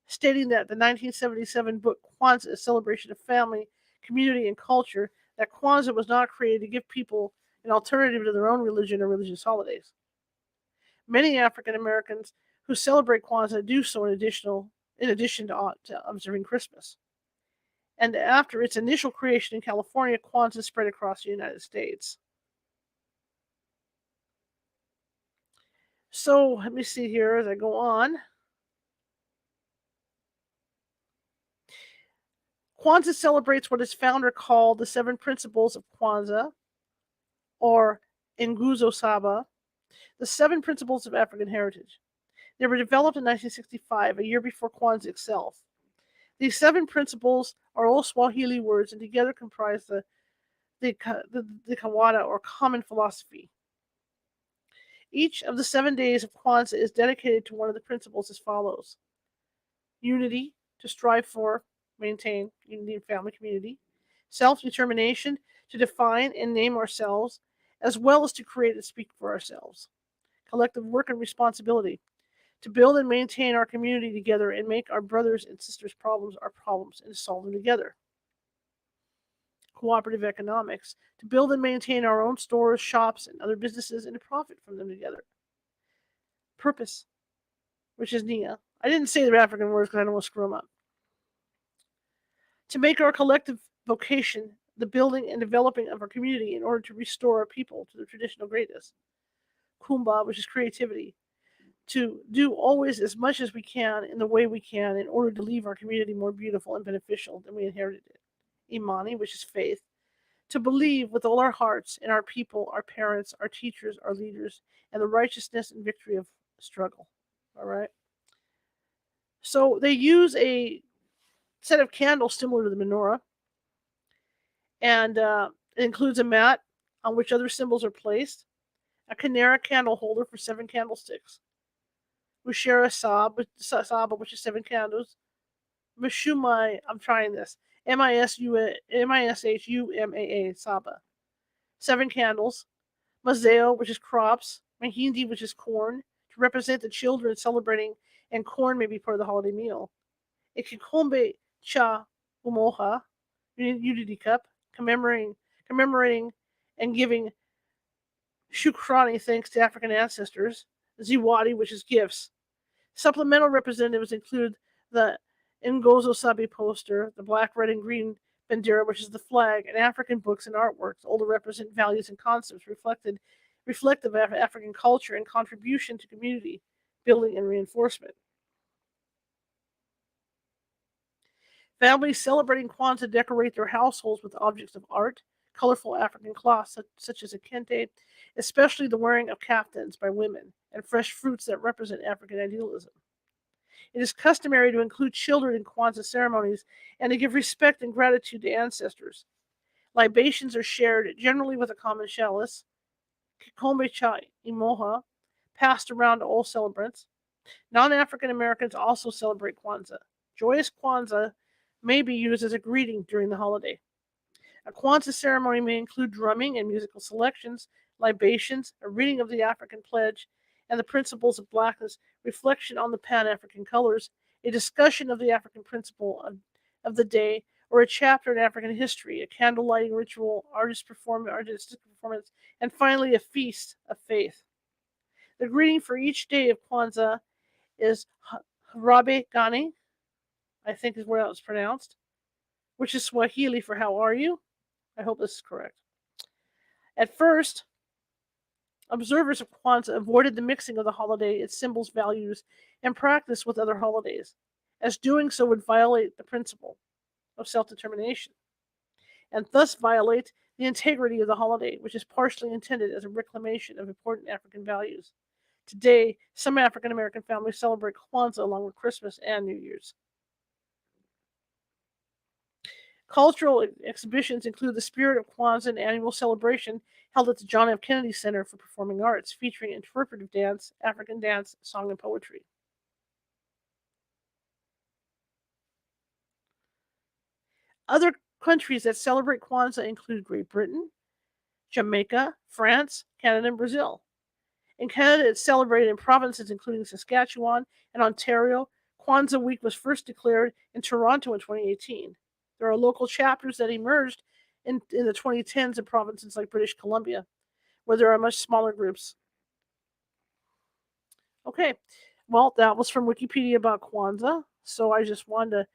stating that the 1977 book Kwanzaa, A Celebration of Family, Community, and Culture, that Kwanzaa was not created to give people an alternative to their own religion or religious holidays. Many African Americans who celebrate Kwanzaa do so in addition to observing Christmas. And after its initial creation in California, Kwanzaa spread across the United States. So let me see here as I go on. Kwanzaa celebrates what its founder called the seven principles of Kwanzaa, or Nguzo Saba, the seven principles of African heritage. They were developed in 1965, a year before Kwanzaa itself. These seven principles are all Swahili words and together comprise the Kawada, or common philosophy. Each of the 7 days of Kwanzaa is dedicated to one of the principles as follows: unity, to strive for, maintain unity in family community; self determination, to define and name ourselves, as well as to create and speak for ourselves; collective work and responsibility, to build and maintain our community together and make our brothers and sisters' problems our problems and to solve them together; cooperative economics, to build and maintain our own stores, shops, and other businesses and to profit from them together; purpose, which is Nia. I didn't say the African words because I don't want to screw them up. To make our collective vocation the building and developing of our community in order to restore our people to their traditional greatness; Kumba, which is creativity, to do always as much as we can in the way we can in order to leave our community more beautiful and beneficial than we inherited it; Imani, which is faith, to believe with all our hearts in our people, our parents, our teachers, our leaders, and the righteousness and victory of struggle. All right. So they use a set of candles similar to the menorah, and it includes a mat on which other symbols are placed, a Canara candle holder for 7 candlesticks, Mushera Saba, which is 7 candles, Mishumai, I'm trying this, Mishuma Saba, 7 candles, Mazeo, which is crops, Mahindi, which is corn, to represent the children celebrating, and corn may be part of the holiday meal, a Kikombe Cha Umoha, Unity Cup, commemorating and giving Shukrani, thanks to African ancestors, Ziwadi, which is gifts. Supplemental representatives include the Ngozo Sabi poster, the black, red, and green bandera, which is the flag, and African books and artworks, all to represent values and concepts reflective of African culture and contribution to community building and reinforcement. Families celebrating Kwanzaa decorate their households with objects of art, colorful African cloths such as a kente, especially the wearing of kaftans by women, and fresh fruits that represent African idealism. It is customary to include children in Kwanzaa ceremonies and to give respect and gratitude to ancestors. Libations are shared, generally with a common chalice, kikombe cha imoha, passed around to all celebrants. Non-African Americans also celebrate Kwanzaa. Joyous Kwanzaa may be used as a greeting during the holiday. A Kwanzaa ceremony may include drumming and musical selections, libations, a reading of the African pledge and the principles of blackness, reflection on the Pan-African colors, a discussion of the African principle of the day, or a chapter in African history, a candle lighting ritual, artistic performance, and finally a feast of faith. The greeting for each day of Kwanzaa is Harabe Gani, I think is where it's pronounced, which is Swahili for how are you? I hope this is correct. At first, observers of Kwanzaa avoided the mixing of the holiday, its symbols, values, and practice with other holidays, as doing so would violate the principle of self-determination, and thus violate the integrity of the holiday, which is partially intended as a reclamation of important African values. Today, some African American families celebrate Kwanzaa along with Christmas and New Year's. Cultural exhibitions include the Spirit of Kwanzaa, an annual celebration held at the John F. Kennedy Center for Performing Arts, featuring interpretive dance, African dance, song, and poetry. Other countries that celebrate Kwanzaa include Great Britain, Jamaica, France, Canada, and Brazil. In Canada, it's celebrated in provinces including Saskatchewan and Ontario. Kwanzaa Week was first declared in Toronto in 2018. There are local chapters that emerged in the 2010s in provinces like British Columbia, where there are much smaller groups. Okay, well, that was from Wikipedia about Kwanzaa, so I just wanted to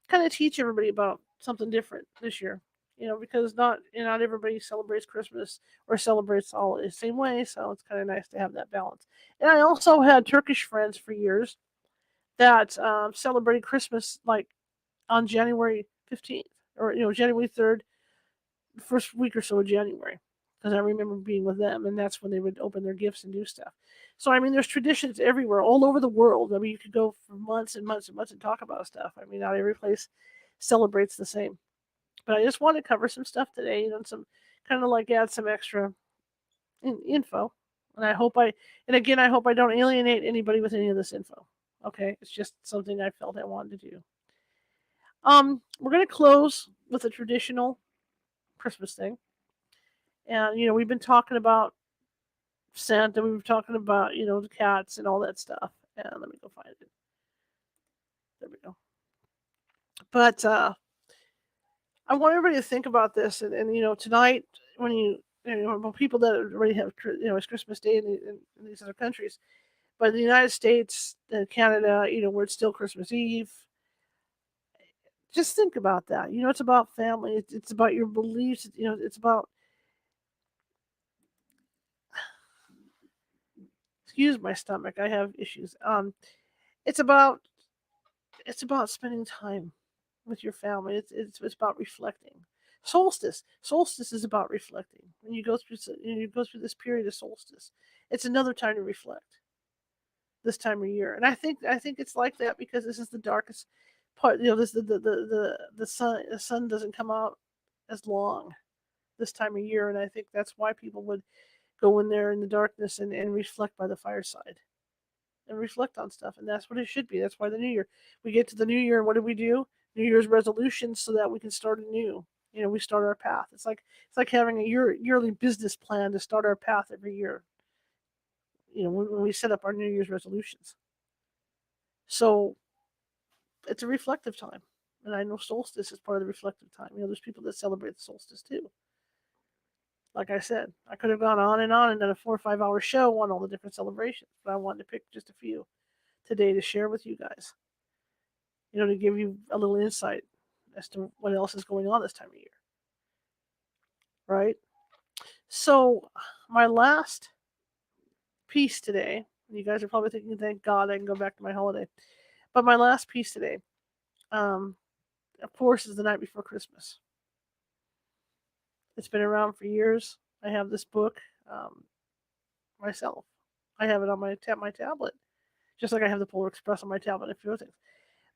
kind of teach everybody about something different this year. because not everybody celebrates Christmas or celebrates all the same way. So it's kind of nice to have that balance. And I also had Turkish friends for years that celebrated Christmas like on January 15th or January 3rd, first week or so of January. Because I remember being with them, and that's when they would open their gifts and do stuff. So I mean, there's traditions everywhere, all over the world. I mean, you could go for months and months and months and talk about stuff. I mean, not every place celebrates the same. But I just want to cover some stuff today, some kind of like add some extra info. And and again, I hope I don't alienate anybody with any of this info. Okay, it's just something I felt I wanted to do. We're gonna close with a traditional Christmas thing, and we've been talking about Santa, we were talking about the cats and all that stuff. And let me go find it. There we go. But I want everybody to think about this, and tonight when people that already have it's Christmas Day in these other countries, but in the United States and Canada, where it's still Christmas Eve, just think about that. It's about family. It's about your beliefs. It's about, excuse my stomach. I have issues. It's about spending time with your family. It's about reflecting. Solstice is about reflecting. When you go through this period of solstice, it's another time to reflect. This time of year, and I think it's like that because this is the darkest part. This the sun doesn't come out as long this time of year, and I think that's why people would go in there in the darkness and reflect by the fireside and reflect on stuff, and that's what it should be. That's why the new year. We get to the new year, and what do we do? New Year's resolutions so that we can start anew. We start our path. It's like having a yearly business plan to start our path every year. When we set up our New Year's resolutions. So it's a reflective time. And I know solstice is part of the reflective time. There's people that celebrate the solstice too. Like I said, I could have gone on and done a 4 or 5 hour show on all the different celebrations, but I wanted to pick just a few today to share with you guys. To give you a little insight as to what else is going on this time of year. Right? So, my last piece today, you guys are probably thinking, thank God I can go back to my holiday. But my last piece today, of course, is The Night Before Christmas. It's been around for years. I have this book myself. I have it on my tablet, just like I have the Polar Express on my tablet and a few other things.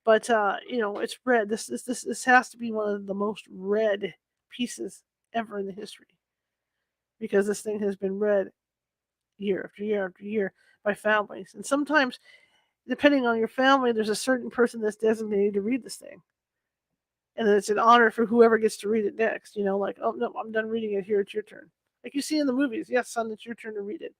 But it's read. This has to be one of the most read pieces ever in the history, because this thing has been read year after year after year by families, and sometimes, depending on your family, there's a certain person that's designated to read this thing. And then it's an honor for whoever gets to read it next. Like, oh no, I'm done reading it. Here, it's your turn. Like you see in the movies. Yes, son, it's your turn to read it.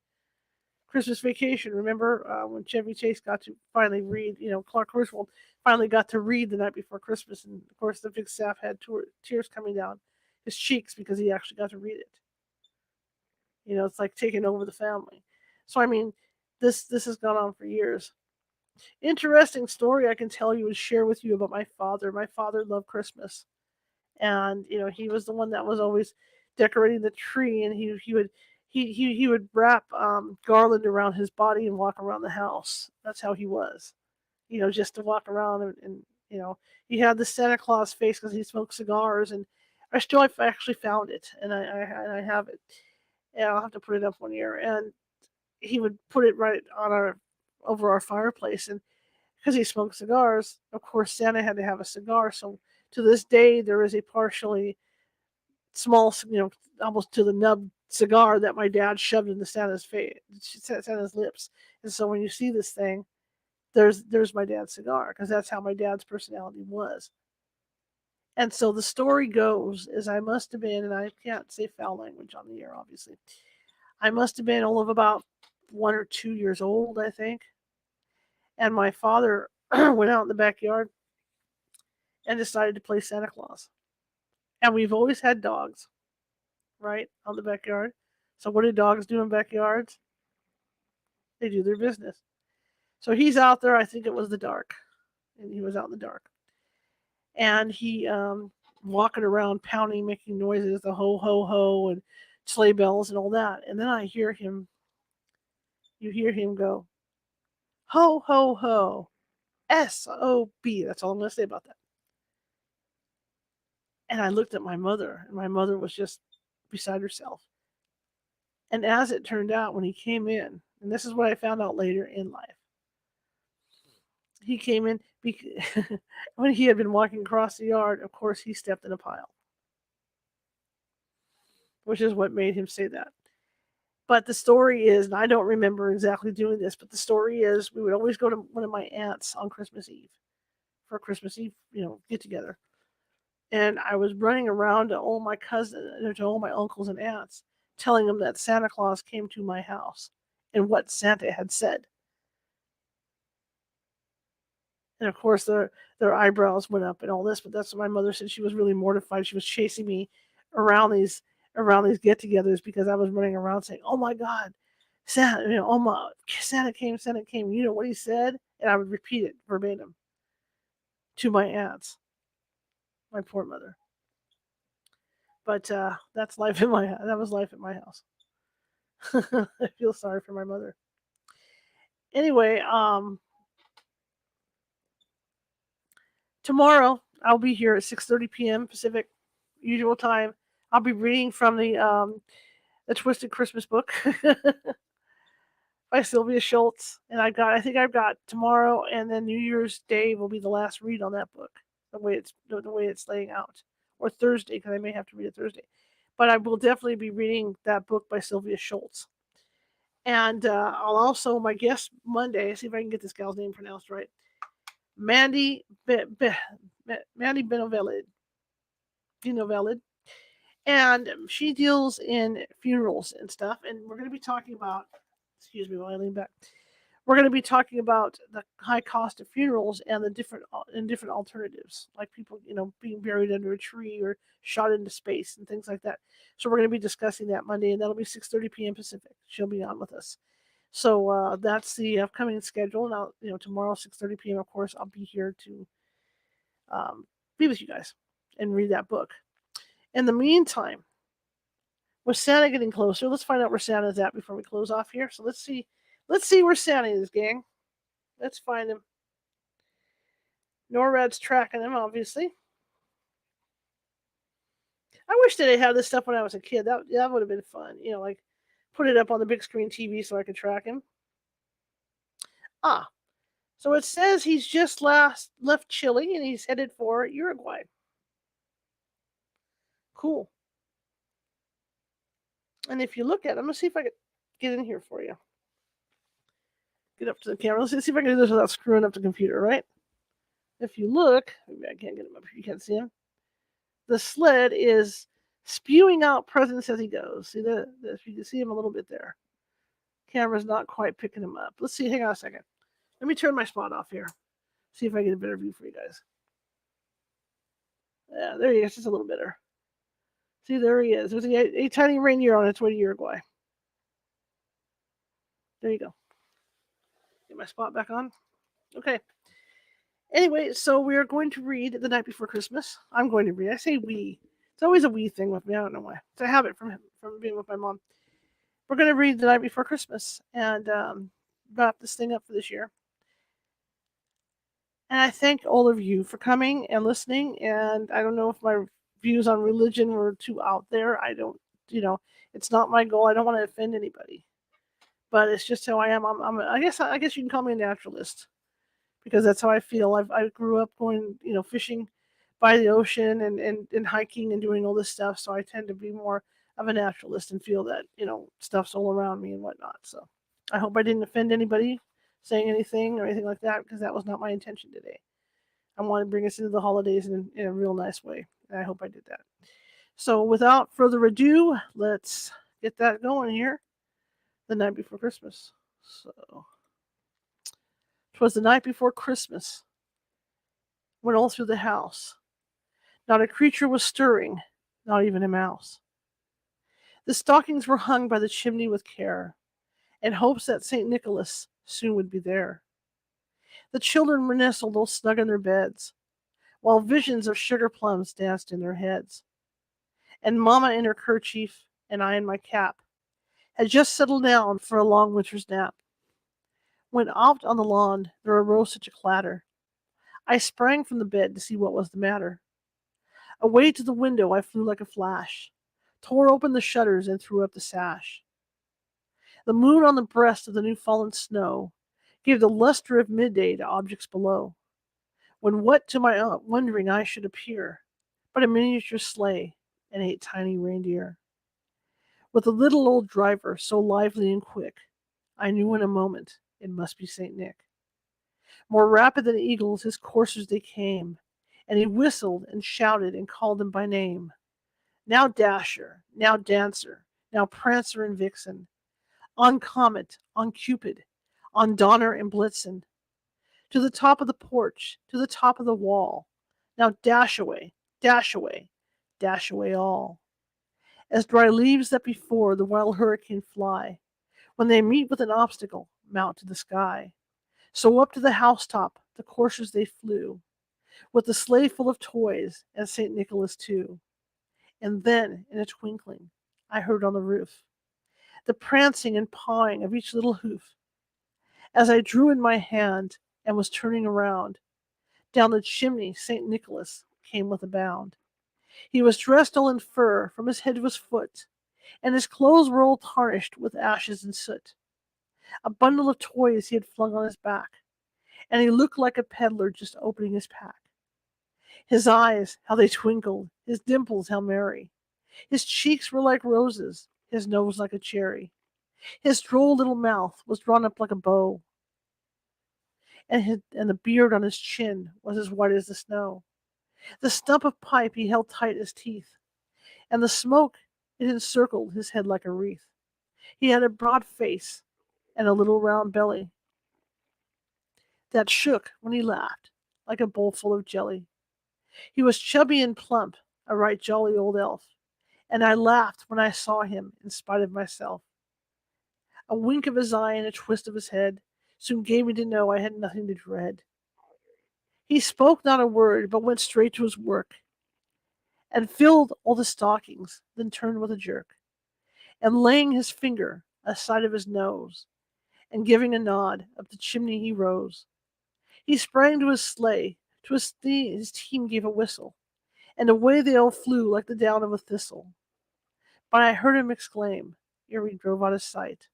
Christmas Vacation. Remember when Chevy Chase got to finally read? Clark Griswold finally got to read The Night Before Christmas, and of course the big staff had tears coming down his cheeks because he actually got to read it. It's like taking over the family. So I mean, this has gone on for years. Interesting story I can tell you and share with you about my father. My father loved Christmas, and he was the one that was always decorating the tree, and he would wrap garland around his body and walk around the house. That's how he was, just to walk around, and he had the Santa Claus face because he smoked cigars, and I actually found it, and I have it, and I'll have to put it up one year. And he would put it right on over our fireplace, and because he smoked cigars, of course Santa had to have a cigar. So to this day, there is a partially small, almost to the nub cigar that my dad shoved into Santa's lips. And so when you see this thing, there's my dad's cigar, because that's how my dad's personality was. And so the story goes is I must have been, and I can't say foul language on the air, obviously. I must have been all of about 1 or 2 years old, I think. And my father went out in the backyard and decided to play Santa Claus. And we've always had dogs, right, on the backyard. So what do dogs do in backyards? They do their business. So he's out there. I think it was the dark, and he was out in the dark, and he walking around pounding, making noises, the ho ho ho and sleigh bells and all that. And then you hear him go, ho ho ho, SOB. That's all I'm going to say about that. And I looked at my mother, and my mother was just beside herself. And as it turned out, when he came in, and this is what I found out later in life, he came in because when he had been walking across the yard, of course, he stepped in a pile, which is what made him say that. But the story is, and I don't remember exactly doing this, but the story is we would always go to one of my aunts on Christmas Eve for a Christmas Eve, get together. And I was running around to all my cousins, to all my uncles and aunts, telling them that Santa Claus came to my house and what Santa had said. And of course, their eyebrows went up and all this. But that's what my mother said. She was really mortified. She was chasing me around these get-togethers because I was running around saying, "Oh my God, Santa! Oh my, Santa came, Santa came. You know what he said?" And I would repeat it verbatim to my aunts, my poor mother. But that was life at my house. I feel sorry for my mother. Anyway, tomorrow I'll be here at 6:30 p.m. Pacific, usual time. I'll be reading from the Twisted Christmas book by Sylvia Schultz, and I think I've got tomorrow and then New Year's Day will be the last read on that book, the way it's laying out, or Thursday because I may have to read it Thursday, but I will definitely be reading that book by Sylvia Schultz. And I'll also, my guest Monday, see if I can get this gal's name pronounced right, Mandy Mandy Benovelid, and she deals in funerals and stuff. And we're going to be talking about, excuse me while I lean back. We're going to be talking about the high cost of funerals and the different alternatives, like people, being buried under a tree or shot into space and things like that. So we're going to be discussing that Monday, and that'll be 6:30 p.m. Pacific. She'll be on with us. So that's the upcoming schedule. Now, tomorrow 6:30 p.m. Of course, I'll be here to be with you guys and read that book. In the meantime, with Santa getting closer, let's find out where Santa's at before we close off here. So let's see where Santa is, gang. Let's find him. NORAD's tracking him, obviously. I wish that they had this stuff when I was a kid. That would have been fun. Like put it up on the big screen TV so I could track him. So it says he's just left Chile and he's headed for Uruguay. Cool. And if you look at him, let's see if I can get in here for you. Get up to the camera. Let's see if I can do this without screwing up the computer, right? If you look, maybe I can't get him up here. You can't see him. The sled is spewing out presents as he goes. See that? If you can see him a little bit there. Camera's not quite picking him up. Let's see. Hang on a second. Let me turn my spot off here. See if I get a better view for you guys. Yeah, there he is. Just a little better. See, there he is. There's a tiny reindeer on its way to Uruguay. There you go. Get my spot back on. Okay. Anyway, so we are going to read The Night Before Christmas. I'm going to read. I say we. It's always a we thing with me. I don't know why. It's a habit from being with my mom. We're going to read The Night Before Christmas and wrap this thing up for this year. And I thank all of you for coming and listening. And I don't know if my views on religion were too out there. I don't, it's not my goal. I don't want to offend anybody. But it's just how I am. I guess you can call me a naturalist because that's how I feel. I grew up going, fishing by the ocean and hiking and doing all this stuff. So I tend to be more of a naturalist and feel that, stuff's all around me and whatnot. So I hope I didn't offend anybody saying anything or anything like that because that was not my intention today. I want to bring us into the holidays in a real nice way. And I hope I did that. So without further ado, let's get that going here. The Night Before Christmas. So 'twas the night before Christmas, when all through the house not a creature was stirring, not even a mouse. The stockings were hung by the chimney with care, in hopes that St. Nicholas soon would be there. The children were nestled all snug in their beds, while visions of sugar plums danced in their heads. And Mamma in her kerchief, and I in my cap, had just settled down for a long winter's nap, when out on the lawn there arose such a clatter. I sprang from the bed to see what was the matter. Away to the window I flew like a flash, tore open the shutters and threw up the sash. The moon on the breast of the new fallen snow gave the luster of midday to objects below, when what to my wondering eye should appear but a miniature sleigh and 8 tiny reindeer. With a little old driver so lively and quick, I knew in a moment it must be St. Nick. More rapid than eagles his coursers they came, and he whistled and shouted and called them by name. Now Dasher, now Dancer, now Prancer and Vixen, on Comet, on Cupid, on Donner and Blitzen, to the top of the porch, to the top of the wall. Now dash away, dash away, dash away all. As dry leaves that before the wild hurricane fly, when they meet with an obstacle, mount to the sky. So up to the housetop the coursers they flew, with the sleigh full of toys, and St. Nicholas too. And then, in a twinkling, I heard on the roof the prancing and pawing of each little hoof. As I drew in my hand and was turning around, down the chimney St. Nicholas came with a bound. He was dressed all in fur from his head to his foot, and his clothes were all tarnished with ashes and soot. A bundle of toys he had flung on his back, and he looked like a peddler just opening his pack. His eyes, how they twinkled, his dimples, how merry. His cheeks were like roses, his nose like a cherry. His droll little mouth was drawn up like a bow, and the beard on his chin was as white as the snow. The stump of pipe he held tight as teeth, and the smoke it encircled his head like a wreath. He had a broad face and a little round belly that shook when he laughed like a bowl full of jelly. He was chubby and plump, a right jolly old elf, and I laughed when I saw him in spite of myself. A wink of his eye and a twist of his head soon gave me to know I had nothing to dread. He spoke not a word, but went straight to his work, and filled all the stockings, then turned with a jerk, and laying his finger aside of his nose, and giving a nod, up the chimney he rose. He sprang to his sleigh, to his team gave a whistle, and away they all flew like the down of a thistle. But I heard him exclaim, ere he drove out of sight,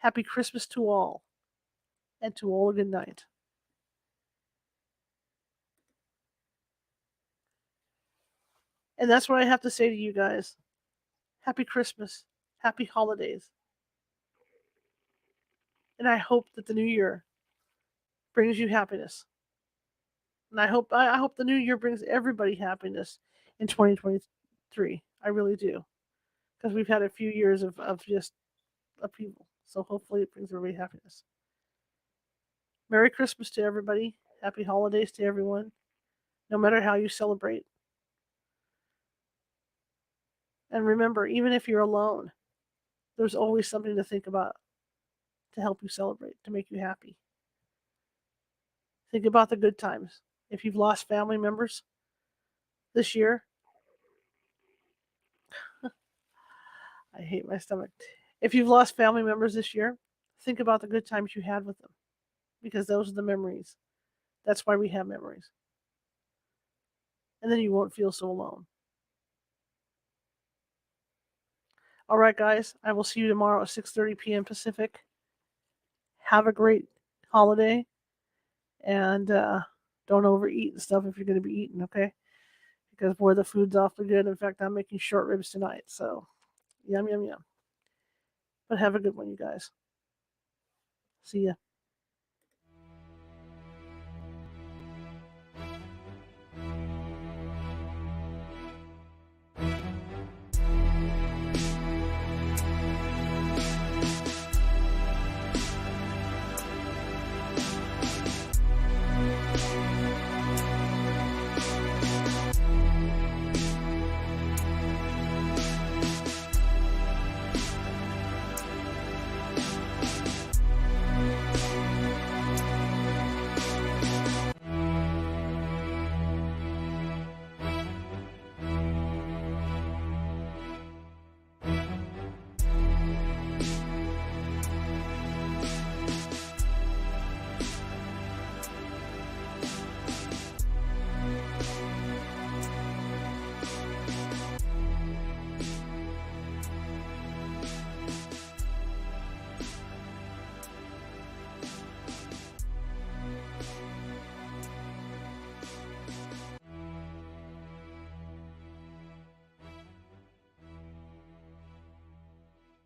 Happy Christmas to all, and to all a good night. And that's what I have to say to you guys. Happy Christmas. Happy holidays. And I hope that the new year brings you happiness. And I hope the new year brings everybody happiness in 2023. I really do. Because we've had a few years of just upheaval. So hopefully it brings everybody happiness. Merry Christmas to everybody. Happy holidays to everyone. No matter how you celebrate. And remember, even if you're alone, there's always something to think about to help you celebrate, to make you happy. Think about the good times. If you've lost family members this year, I hate my stomach. If you've lost family members this year, think about the good times you had with them, because those are the memories. That's why we have memories. And then you won't feel so alone. All right, guys, I will see you tomorrow at 6:30 p.m. Pacific. Have a great holiday, and don't overeat and stuff if you're going to be eating, okay? Because, boy, the food's awfully good. In fact, I'm making short ribs tonight, so yum, yum, yum. But have a good one, you guys. See ya.